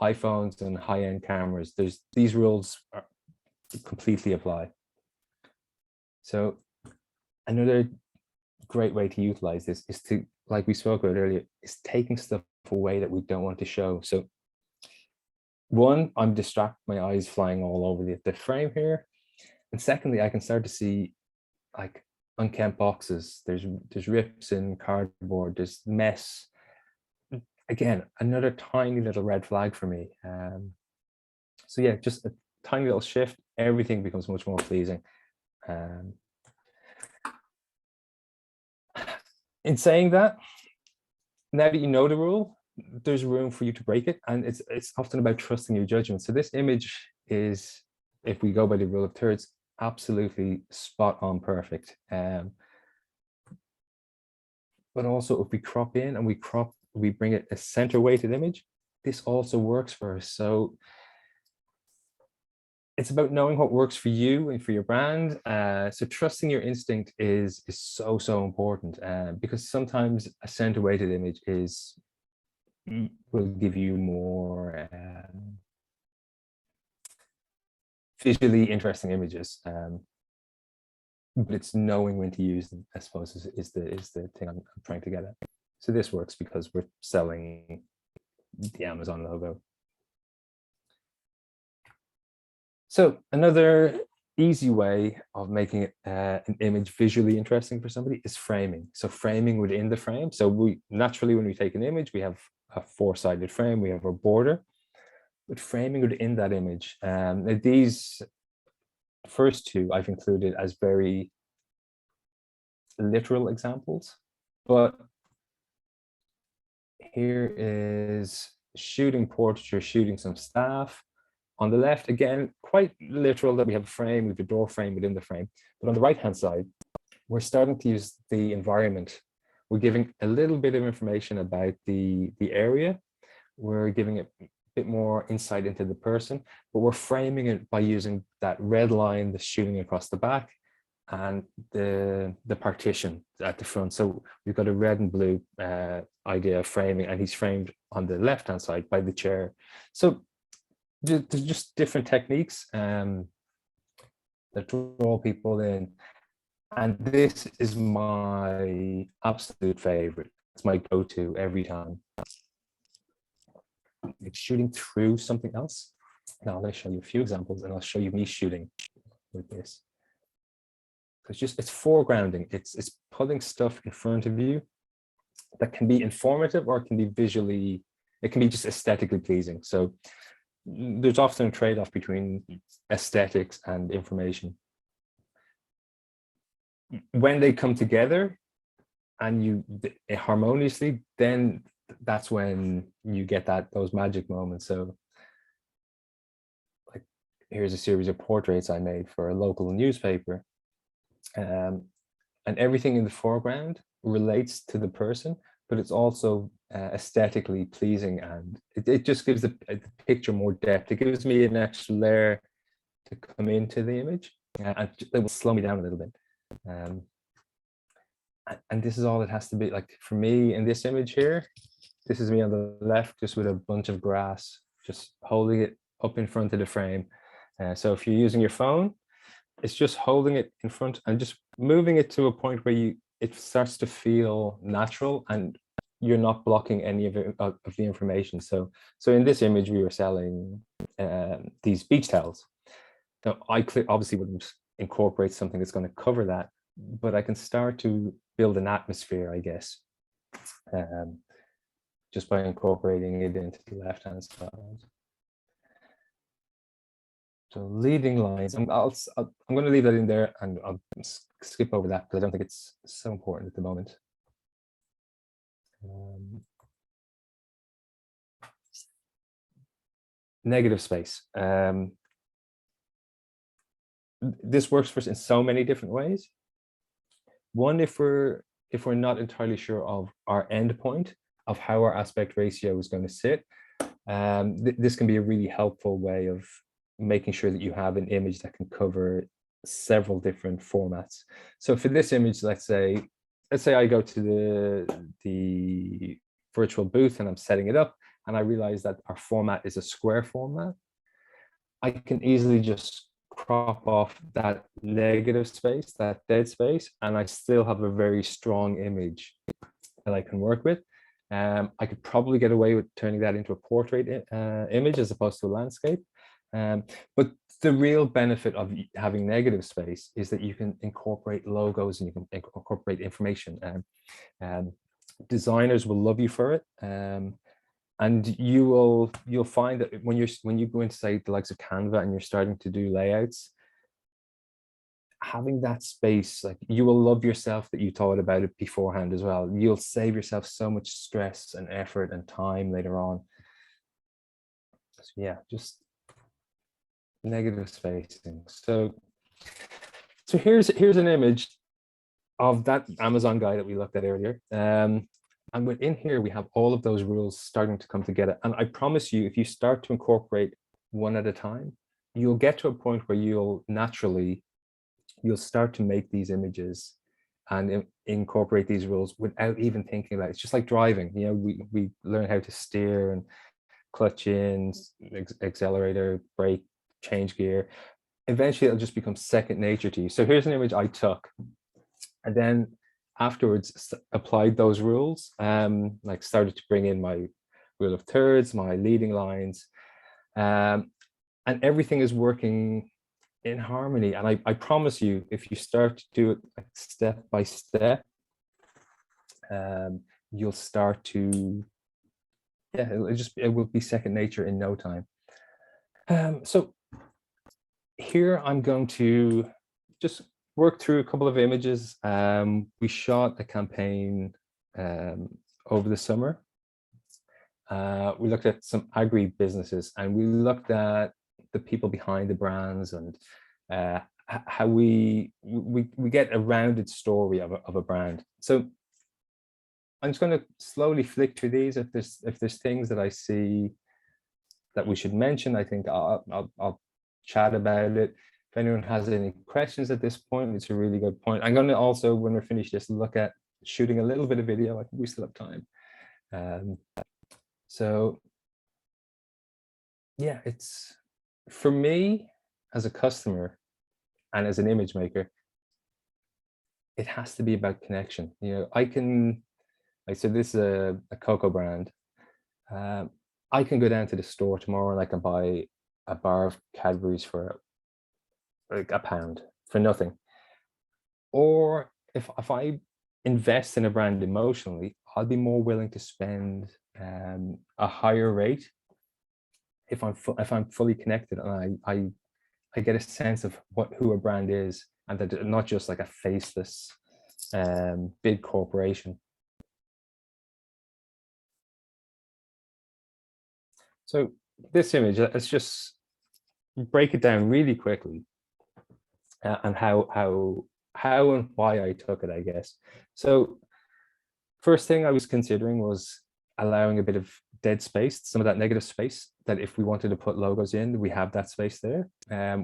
iPhones and high-end cameras. These rules completely apply. So another great way to utilize this is to, like we spoke about earlier, is taking stuff away that we don't want to show. So one, I'm distracted, my eyes flying all over the frame here. And secondly, I can start to see like unkempt boxes. There's rips in cardboard, there's mess. Again, another tiny little red flag for me. So yeah, just a tiny little shift, everything becomes much more pleasing. In saying that, now that you know the rule, there's room for you to break it, and it's often about trusting your judgment. So this image is, if we go by the rule of thirds, absolutely spot on perfect. But also if we crop in and we bring it a center weighted image, this also works for us. So it's about knowing what works for you and for your brand. So trusting your instinct is so important, because sometimes a center weighted image will give you more visually interesting images, but it's knowing when to use them, I suppose, is the thing I'm trying to get at. So this works because we're selling the Amazon logo. So another easy way of making an image visually interesting for somebody is framing. So framing within the frame. So we naturally, when we take an image, we have a four-sided frame, we have our border, but framing within that image. These first two I've included as very literal examples, but here is shooting portraiture, shooting some staff. On the left, again, quite literal that we have a frame, we have a door frame within the frame. But on the right-hand side, we're starting to use the environment. We're giving a little bit of information about the area. We're giving it a bit more insight into the person, but we're framing it by using that red line that's shooting across the back and the partition at the front. So we've got a red and blue idea of framing, and he's framed on the left-hand side by the chair. So there's just different techniques that draw people in. And this is my absolute favorite. It's my go-to every time. It's shooting through something else. Now I'm going to show you a few examples, and I'll show you me shooting with this. It's foregrounding. It's putting stuff in front of you that can be informative, or it can be visually, it can be just aesthetically pleasing. So there's often a trade-off between aesthetics and information. When they come together and harmoniously, then that's when you get those magic moments. So like, here's a series of portraits I made for a local newspaper, and everything in the foreground relates to the person, but it's also aesthetically pleasing, and it just gives the picture more depth. It gives me an extra layer to come into the image, and it will slow me down a little bit. And this is all it has to be. Like for me in this image here, this is me on the left, just with a bunch of grass, just holding it up in front of the frame. So if you're using your phone, it's just holding it in front and just moving it to a point where it starts to feel natural and you're not blocking any of the information. So in this image, we were selling these beach towels. Now, I obviously wouldn't incorporate something that's going to cover that, but I can start to build an atmosphere, I guess, just by incorporating it into the left-hand side. So leading lines, I'm going to leave that in there, and I'll skip over that because I don't think it's so important at the moment. Negative space. This works for us in so many different ways. One, if we're not entirely sure of our endpoint of how our aspect ratio is going to sit, this can be a really helpful way of making sure that you have an image that can cover several different formats. So for this image, let's say I go to the virtual booth and I'm setting it up, and I realize that our format is a square format. I can easily just crop off that negative space, that dead space, and I still have a very strong image that I can work with. I could probably get away with turning that into a portrait image as opposed to a landscape. But the real benefit of having negative space is that you can incorporate logos and you can incorporate information. Designers will love you for it. And you'll find that when you go into, say, the likes of Canva and you're starting to do layouts, having that space, like, you will love yourself that you thought about it beforehand as well. You'll save yourself so much stress and effort and time later on. So yeah, just negative spacing. So here's an image of that Amazon guy that we looked at earlier. And within here, we have all of those rules starting to come together. And I promise you, if you start to incorporate one at a time, you'll get to a point where you'll start to make these images and incorporate these rules without even thinking about it. It's just like driving. You know, we learn how to steer and clutch in, accelerator, brake, change gear. Eventually, it'll just become second nature to you. So here's an image I took, and then afterwards applied those rules, like started to bring in my rule of thirds, my leading lines, and everything is working in harmony. And I promise you, if you start to do it like step by step, you'll start to, yeah, it will be second nature in no time. So here I'm going to just work through a couple of images. We shot a campaign over the summer. We looked at some agri businesses, and we looked at the people behind the brands and how we get a rounded story of a brand. So I'm just going to slowly flick through these. If there's things that I see that we should mention, I think I'll chat about it. If anyone has any questions at this point, it's a really good point. I'm going to also, when we're finished, just look at shooting a little bit of video. I think we still have time. So yeah, it's, for me as a customer and as an image maker, it has to be about connection. You know, I can, like, so this is a cocoa brand. I can go down to the store tomorrow and I can buy a bar of Cadbury's for like £1 for nothing. Or if I invest in a brand emotionally, I'll be more willing to spend a higher rate if I'm fully connected and I get a sense of who a brand is, and that they're not just like a faceless big corporation. So this image, let's just break it down really quickly, and how and why I took it, I guess. So first thing I was considering was allowing a bit of dead space, some of that negative space, that if we wanted to put logos in, we have that space there.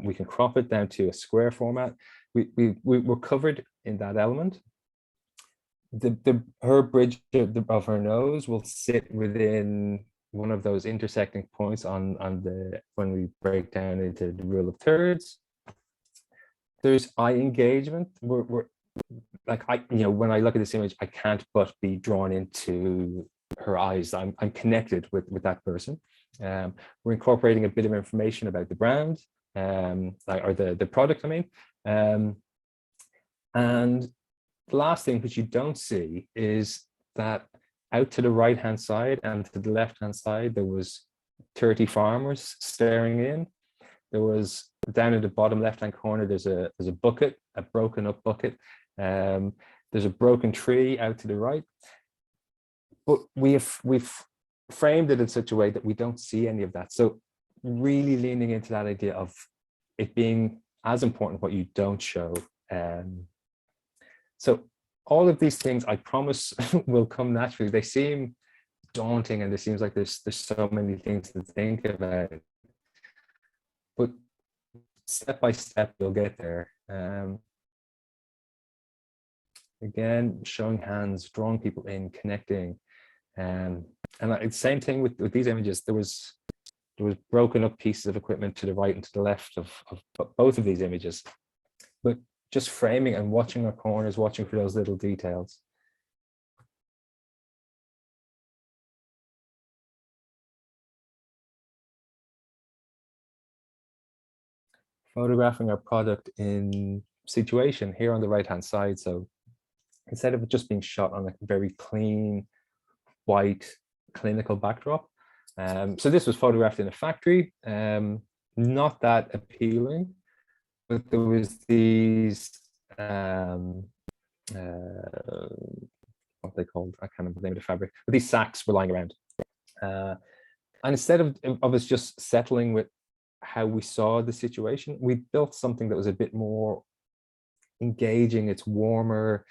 We can crop it down to a square format. We're covered in that element. Her bridge of her nose will sit within one of those intersecting points on when we break down into the rule of thirds. there's eye engagement. We're like, when I look at this image, I can't but be drawn into her eyes. I'm connected with that person. We're incorporating a bit of information about the brand, or the product, I mean. And the last thing, which you don't see, is that out to the right-hand side and to the left-hand side, there was 30 farmers staring in. There was, down at the bottom left-hand corner, there's a bucket, a broken up bucket. There's a broken tree out to the right. But we've framed it in such a way that we don't see any of that. So really leaning into that idea of it being as important what you don't show. So all of these things, I promise, will come naturally. They seem daunting, and it seems like there's so many things to think about. But step by step, you'll get there. Again, showing hands, drawing people in, connecting. And it's the same thing with these images. There was broken up pieces of equipment to the right and to the left of both of these images. But just framing and watching our corners, watching for those little details. Photographing our product in situation here on the right-hand side. So instead of it just being shot on a very clean, white, clinical backdrop. So this was photographed in a factory, not that appealing, but there was these, what they called, I can't remember the name of the fabric, but these sacks were lying around. And instead of us just settling with how we saw the situation, we built something that was a bit more engaging. It's warmer,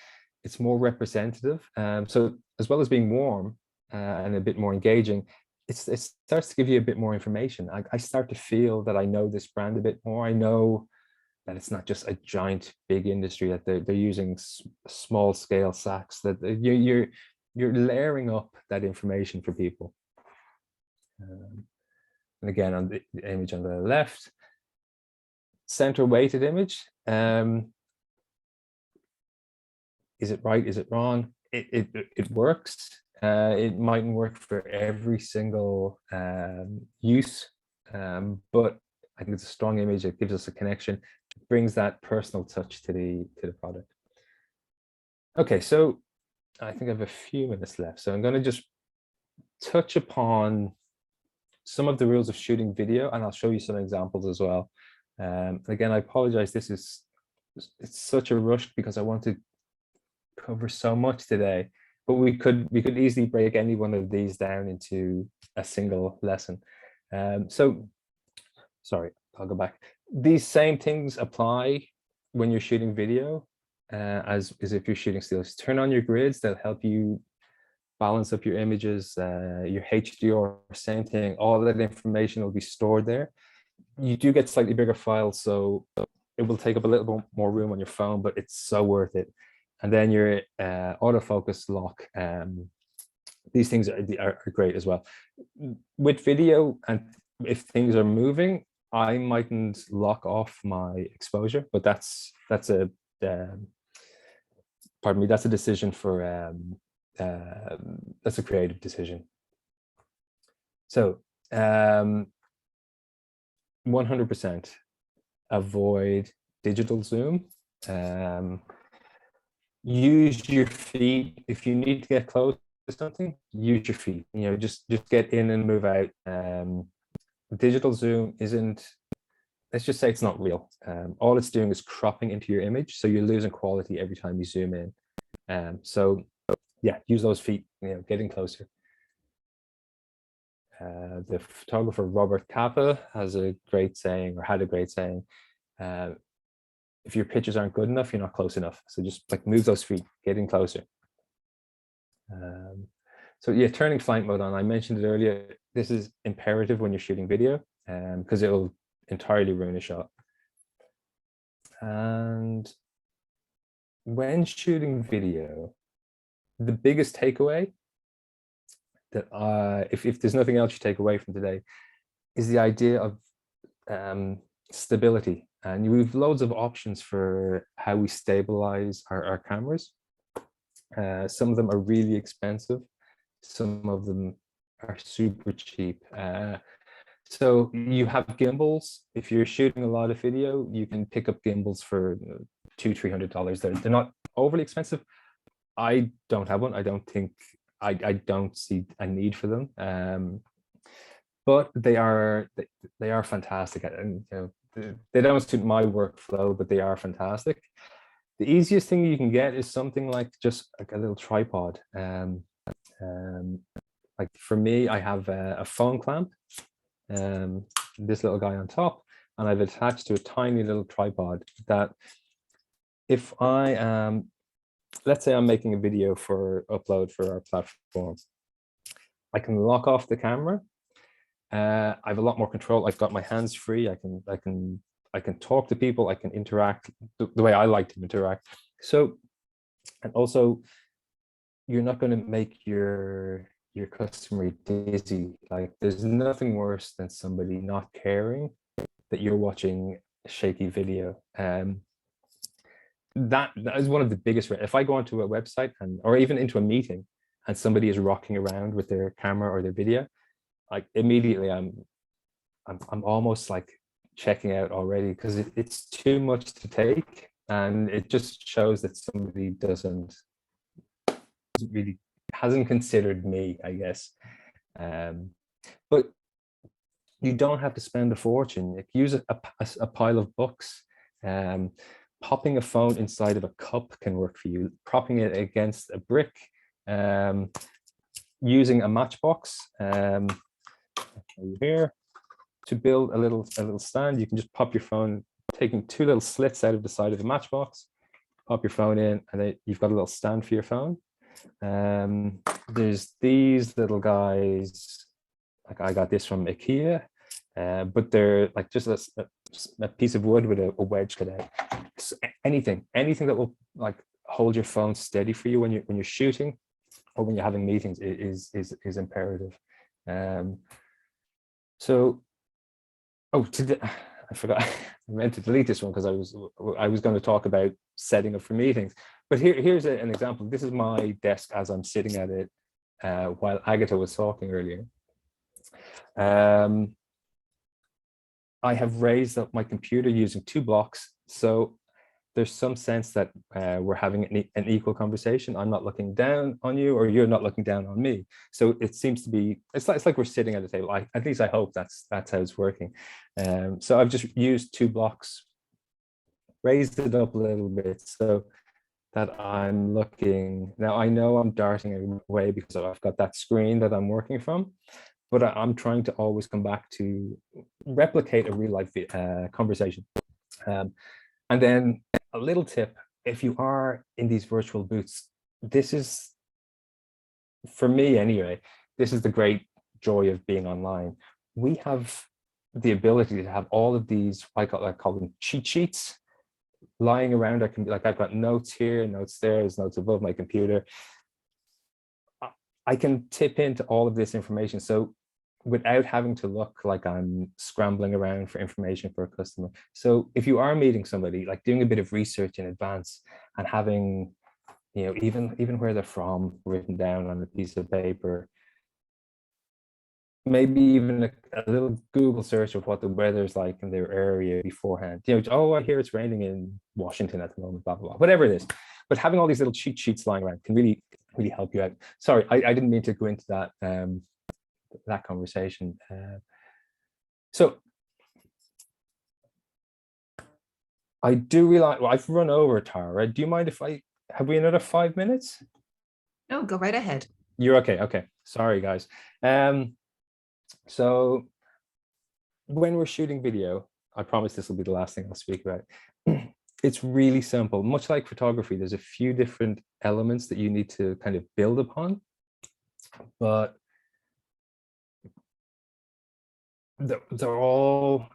it's more representative. So as well as being warm and a bit more engaging, it starts to give you a bit more information. I start to feel that I know this brand a bit more. I know that it's not just a giant big industry, that they're using small scale sacks, that you're layering up that information for people. And again, on the image on the left, center weighted image. Is it right? Is it wrong? It works. It mightn't work for every single use, but I think it's a strong image. It gives us a connection. It brings that personal touch to the product. Okay, so I think I have a few minutes left. So I'm going to just touch upon some of the rules of shooting video, and I'll show you some examples as well. Again, I apologize. It's such a rush because I want to cover so much today, but we could easily break any one of these down into a single lesson. So sorry, I'll go back. These same things apply when you're shooting video as if you're shooting stills. Turn on your grids. They'll help you balance up your images, your HDR, same thing. All that information will be stored there. You do get slightly bigger files, so it will take up a little bit more room on your phone, but it's so worth it. And then your autofocus lock. These things are great as well. With video, and if things are moving, I mightn't lock off my exposure, but that's a pardon me, that's a decision for that's a creative decision. So 100% avoid digital zoom. Use your feet if you need to get close to something. Use your feet. Just get in and move out. Digital zoom isn't. Let's just say it's not real. All it's doing is cropping into your image, so you're losing quality every time you zoom in. So yeah, use those feet. Getting closer. The photographer Robert Capa has a great saying, or had a great saying. If your pictures aren't good enough, you're not close enough. So just like move those feet, getting closer. So yeah, turning flight mode on. I mentioned it earlier. This is imperative when you're shooting video, because it'll entirely ruin a shot. And when shooting video, the biggest takeaway that if there's nothing else you take away from today, is the idea of stability. And we have loads of options for how we stabilize our cameras. Some of them are really expensive. Some of them are super cheap. So you have gimbals. If you're shooting a lot of video, you can pick up gimbals for $200-300. They're not overly expensive. I don't have one. I don't think I don't see a need for them. But they are fantastic, and they don't suit my workflow, but they are fantastic. The easiest thing you can get is something like just like a little tripod. Like for me, I have a phone clamp, this little guy on top, and I've attached to a tiny little tripod that if I am, let's say I'm making a video for upload for our platform, I can lock off the camera. I have a lot more control. I've got my hands free. I can talk to people. I can interact the way I like to interact. So, and also, you're not going to make your customer dizzy. Like, there's nothing worse than somebody not caring that you're watching a shaky video. That is one of the biggest. If I go onto a website or even into a meeting and somebody is rocking around with their camera or their video, like immediately I'm almost like checking out already, because it's too much to take, and it just shows that somebody hasn't considered me, I guess. But you don't have to spend a fortune. Like, use a pile of books. Popping a phone inside of a cup can work for you. Propping it against a brick. Using a matchbox. Here to build a little stand, you can just pop your phone, taking two little slits out of the side of the matchbox, pop your phone in, and then you've got a little stand for your phone. There's these little guys, like I got this from IKEA, but they're like just a piece of wood with a wedge cut out. So anything that will like hold your phone steady for you when you're shooting or when you're having meetings is imperative. So, I forgot. I meant to delete this one because I was going to talk about setting up for meetings. But here's an example. This is my desk as I'm sitting at it while Agatha was talking earlier. I have raised up my computer using 2 blocks, so there's some sense that we're having an equal conversation. I'm not looking down on you, or you're not looking down on me. So it seems to be, it's like we're sitting at a table. At least I hope that's how it's working. So I've just used 2 blocks, raised it up a little bit so that I'm looking. Now I know I'm darting away because I've got that screen that I'm working from, but I'm trying to always come back to replicate a real life conversation. And then a little tip, if you are in these virtual booths, this is, for me anyway, this is the great joy of being online. We have the ability to have all of these, I call them cheat sheets, lying around. I can be like, I've got notes here, notes there, there's notes above my computer. I can tip into all of this information. So without having to look like I'm scrambling around for information for a customer. So if you are meeting somebody, like doing a bit of research in advance and having, even where they're from written down on a piece of paper, maybe even a little Google search of what the weather's like in their area beforehand. Oh, I hear it's raining in Washington at the moment, blah, blah, blah, whatever it is. But having all these little cheat sheets lying around can really, really help you out. Sorry, I didn't mean to go into that conversation. So I do realize, well, I've run over, Tara. Do you mind if have we another 5 minutes? No, go right ahead. You're okay. Okay. Sorry, guys. So when we're shooting video, I promise this will be the last thing I'll speak about. It's really simple. Much like photography, there's a few different elements that you need to kind of build upon, but they're all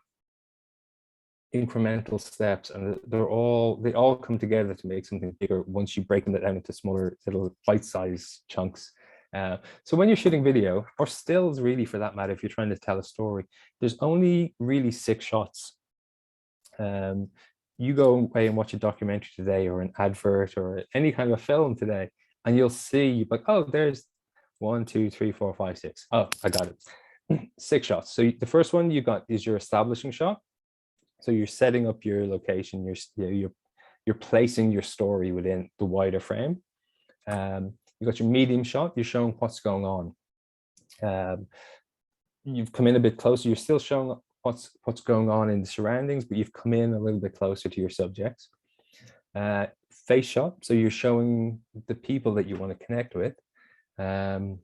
incremental steps, and they all come together to make something bigger once you break them down into smaller little bite-sized chunks. So when you're shooting video, or stills really for that matter, if you're trying to tell a story, there's only really 6 shots. You go away and watch a documentary today or an advert or any kind of a film today, and you'll see like, oh, there's 1, 2, 3, 4, 5, 6. Oh, I got it. 6 shots. So the first one you got is your establishing shot. So you're setting up your location, you're placing your story within the wider frame. You got your medium shot, you're showing what's going on. You've come in a bit closer, you're still showing what's going on in the surroundings, but you've come in a little bit closer to your subjects. Face shot, so you're showing the people that you want to connect with. You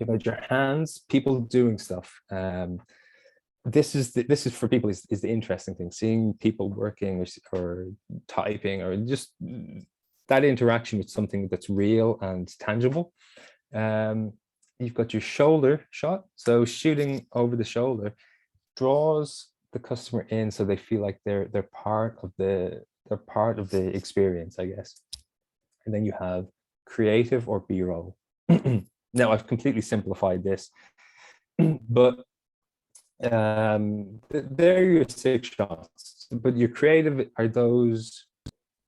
got your hands, people doing stuff. This is for people is the interesting thing, seeing people working or typing or just that interaction with something that's real and tangible. You've got your shoulder shot, so shooting over the shoulder draws the customer in, so they feel like they're part of the experience, I guess. And then you have creative or B-roll. Now I've completely simplified this, but they're your 6 shots. But your creative are those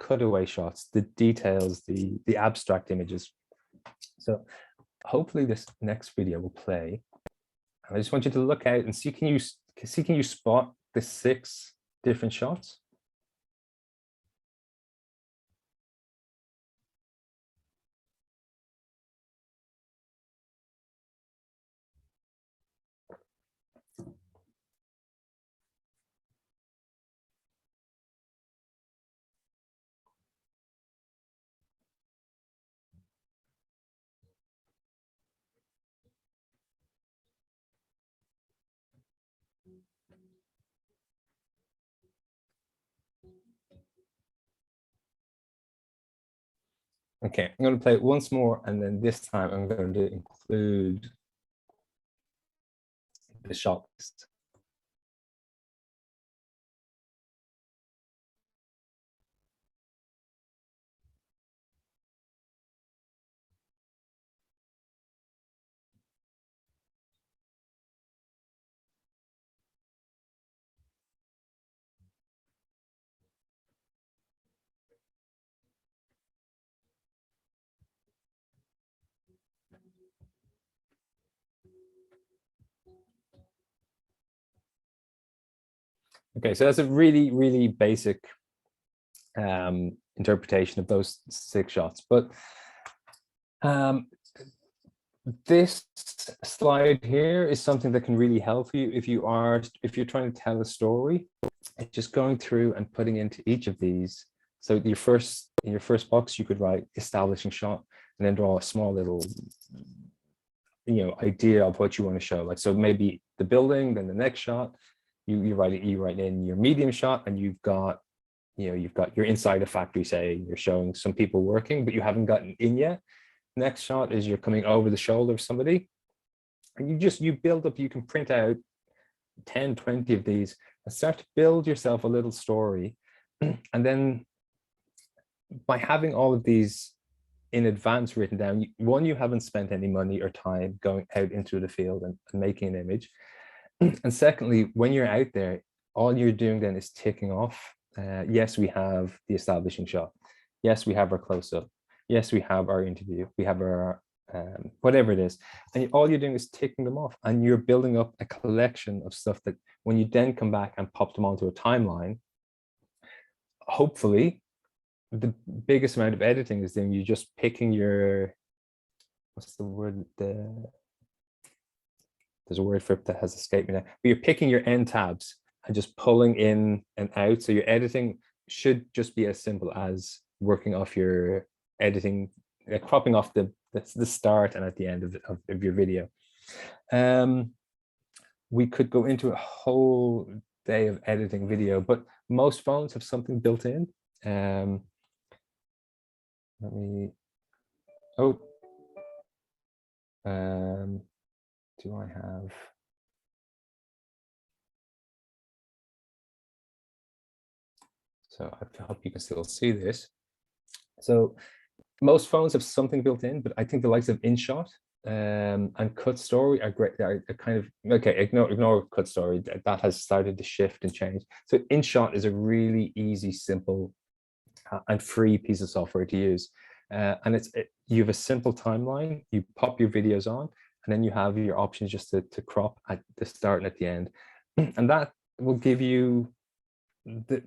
cutaway shots, the details, the abstract images. So hopefully this next video will play. I just want you to look out and see, can you spot the 6 different shots? Okay, I'm going to play it once more, and then this time I'm going to include the shot list. Okay, so that's a really, really basic interpretation of those 6 shots. But this slide here is something that can really help you if you're trying to tell a story. It's just going through and putting into each of these. So in your first box, you could write establishing shot and then draw a small little idea of what you want to show. Like, so maybe the building, then the next shot, you write in your medium shot, and you've got you're inside a factory, say you're showing some people working, but you haven't gotten in yet. Next shot is you're coming over the shoulder of somebody, and you build up, you can print out 10, 20 of these and start to build yourself a little story. And then by having all of these in advance written down, one, you haven't spent any money or time going out into the field and making an image. And secondly, when you're out there, all you're doing then is ticking off. Yes, we have the establishing shot. Yes, we have our close-up. Yes, we have our interview. We have our whatever it is. And all you're doing is ticking them off, and you're building up a collection of stuff that when you then come back and pop them onto a timeline, hopefully the biggest amount of editing is then you're just picking your, what's the word? There's a word for it that has escaped me now, but you're picking your end tabs and just pulling in and out. So your editing should just be as simple as working off your editing, cropping off the start and at the end of your video. We could go into a whole day of editing video, but most phones have something built in. Let me, do I have? So I hope you can still see this. So most phones have something built in, but I think the likes of Inshot and cut story are great. Are kind of okay. Ignore cut story. That has started to shift and change. So Inshot is a really easy, simple, and free piece of software to use. And you have a simple timeline. You pop your videos on, and then you have your options just to crop at the start and at the end, and that will give you a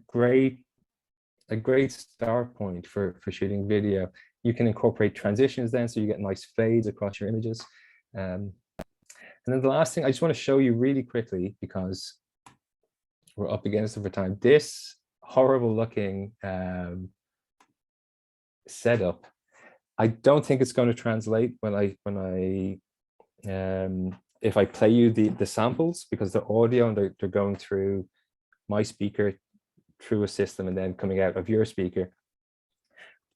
great start point for shooting video. You can incorporate transitions then, so you get nice fades across your images. And then the last thing I just want to show you really quickly, because we're up against it for time. This horrible looking setup, I don't think it's going to translate if I play you the samples, because the audio and they're going through my speaker through a system and then coming out of your speaker.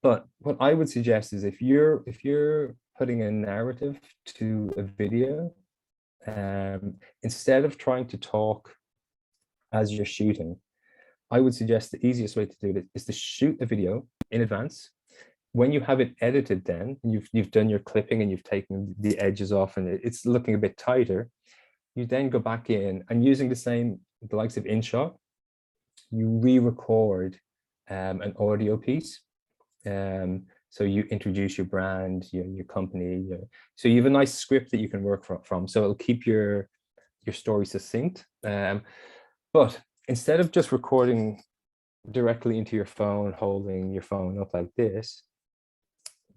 But what I would suggest is if you're putting a narrative to a video, instead of trying to talk as you're shooting, I would suggest the easiest way to do it is to shoot a video in advance. When you have it edited, then you've done your clipping and you've taken the edges off and it's looking a bit tighter, you then go back in and using the likes of Inshot, you re-record an audio piece. So you introduce your brand, your company. So you have a nice script that you can work from. So it'll keep your story succinct. But instead of just recording directly into your phone, holding your phone up like this,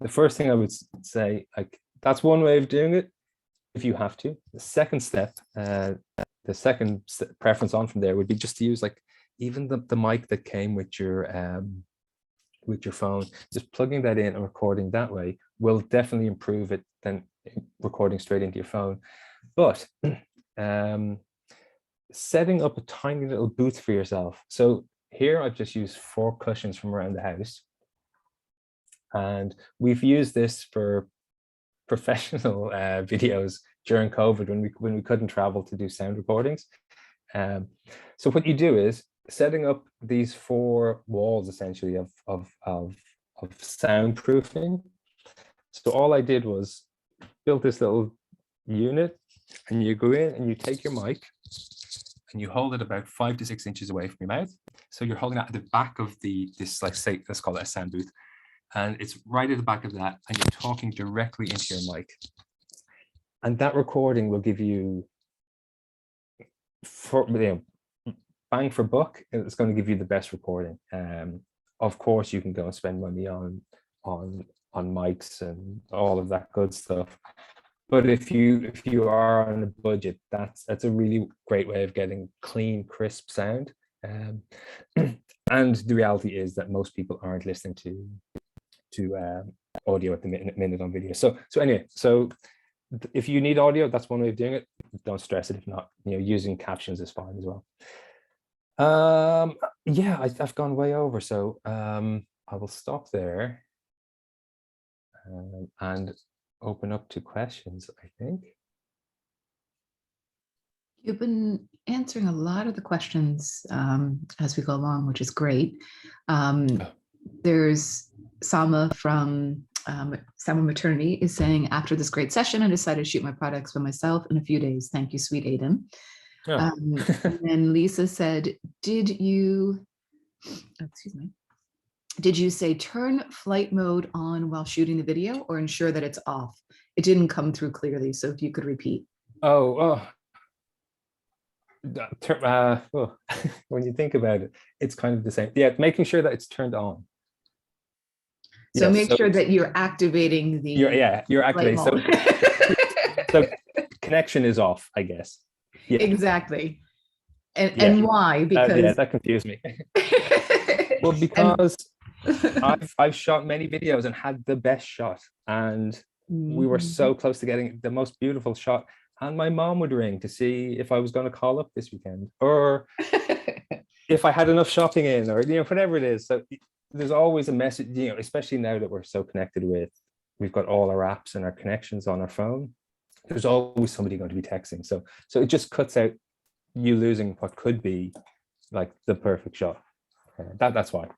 the first thing I would say, like, that's one way of doing it if you have to. The second step, the second preference on from there would be just to use like even the mic that came with your phone. Just plugging that in and recording that way will definitely improve it than recording straight into your phone. But setting up a tiny little booth for yourself. So here I've just used 4 cushions from around the house. And we've used this for professional videos during COVID when we couldn't travel to do sound recordings. So what you do is setting up these 4 walls essentially of soundproofing. So all I did was built this little unit, and you go in and you take your mic and you hold it about 5 to 6 inches away from your mouth. So you're holding that at the back of this, like, say, let's call it a sound booth. And it's right at the back of that, and you're talking directly into your mic. And that recording will give you, bang for buck, it's going to give you the best recording. Of course, you can go and spend money on mics and all of that good stuff. But if you are on a budget, that's a really great way of getting clean, crisp sound. And the reality is that most people aren't listening to audio at the minute on video. So anyway, if you need audio, that's one way of doing it. Don't stress it. If not, using captions is fine as well. Yeah, I've gone way over, so I will stop there and open up to questions, I think. You've been answering a lot of the questions as we go along, which is great. There's Sama from Sama Maternity is saying, after this great session, I decided to shoot my products for myself in a few days. Thank you, sweet Aiden. Oh. And then Lisa said, did you say turn flight mode on while shooting the video or ensure that it's off? It didn't come through clearly, so if you could repeat. When you think about it, it's kind of the same. Yeah, making sure that it's turned on. So yes, make sure that you're activating the you're activating. So connection is off, I guess. Yeah. Exactly. And why? Because that confused me. Well, because I've shot many videos and had the best shot, and we were so close to getting the most beautiful shot, and my mom would ring to see if I was going to call up this weekend, or if I had enough shopping in, or whatever it is. So there's always a message, especially now that we're so connected we've got all our apps and our connections on our phone. There's always somebody going to be texting. So it just cuts out you losing what could be like the perfect shot. That's why.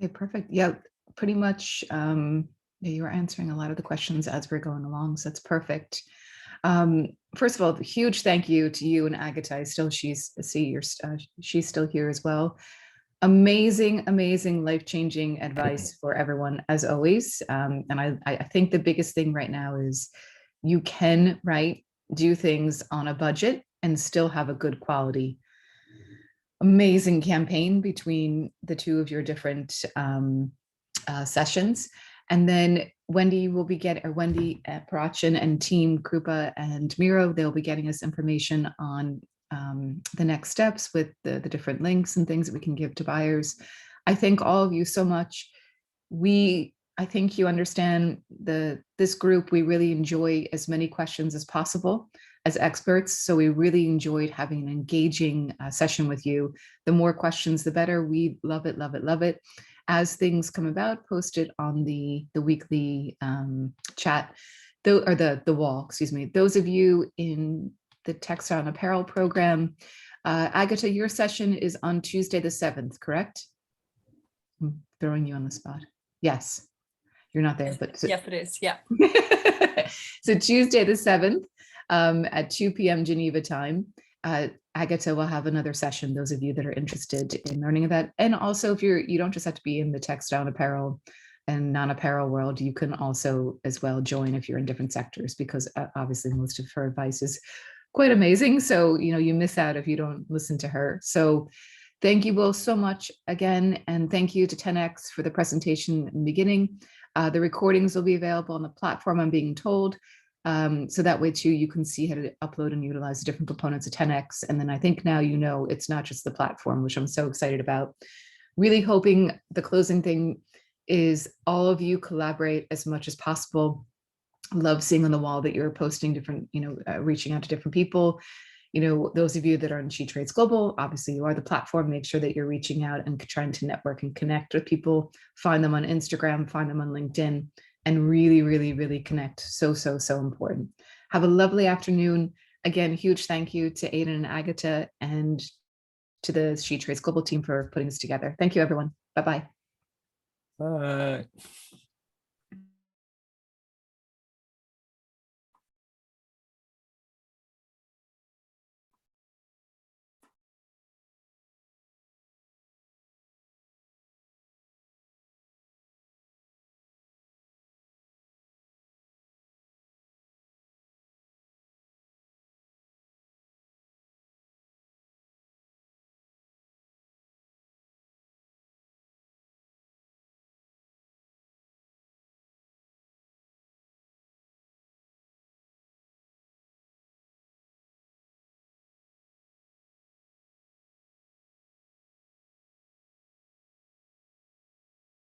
Okay, perfect. Yeah, pretty much you were answering a lot of the questions as we're going along, so that's perfect. First of all, huge thank you to you and Agatha. She's still here as well. Amazing, amazing, life-changing advice for everyone, as always. And I think the biggest thing right now is you can, right, do things on a budget and still have a good quality. Amazing campaign between the two of your different sessions. And then Wendy will be Wendy Parachin and team Krupa and Miro, they'll be getting us information on the next steps with the different links and things that we can give to buyers. I thank all of you so much. I think you understand this group, we really enjoy as many questions as possible as experts. So we really enjoyed having an engaging session with you. The more questions, the better. We love it, love it, love it. As things come about, post it on the weekly chat, or the wall, excuse me. Those of you in the textile and apparel program, Agatha, your session is on Tuesday the 7th, correct? I'm throwing you on the spot. Yes, you're not there, but yes, it is. Yeah. So Tuesday the 7th at 2 p.m. Geneva time. Agatha will have another session, those of you that are interested in learning about. And also, if you don't just have to be in the textile and apparel and non-apparel world, you can also as well join if you're in different sectors, because obviously most of her advice is quite amazing. So, you miss out if you don't listen to her. So thank you both so much again. And thank you to 10X for the presentation in the beginning. The recordings will be available on the platform, I'm being told. So that way too, you can see how to upload and utilize the different components of 10X. And then I think now it's not just the platform, which I'm so excited about. Really hoping the closing thing is all of you collaborate as much as possible. Love seeing on the wall that you're posting different, reaching out to different people. Those of you that are on SheTrades Global, obviously you are the platform, make sure that you're reaching out and trying to network and connect with people, find them on Instagram, find them on LinkedIn, and really, really, really connect. So, so, so important. Have a lovely afternoon. Again, huge thank you to Aidan and Agatha and to the SheTrades Global team for putting this together. Thank you, everyone. Bye-bye. Bye.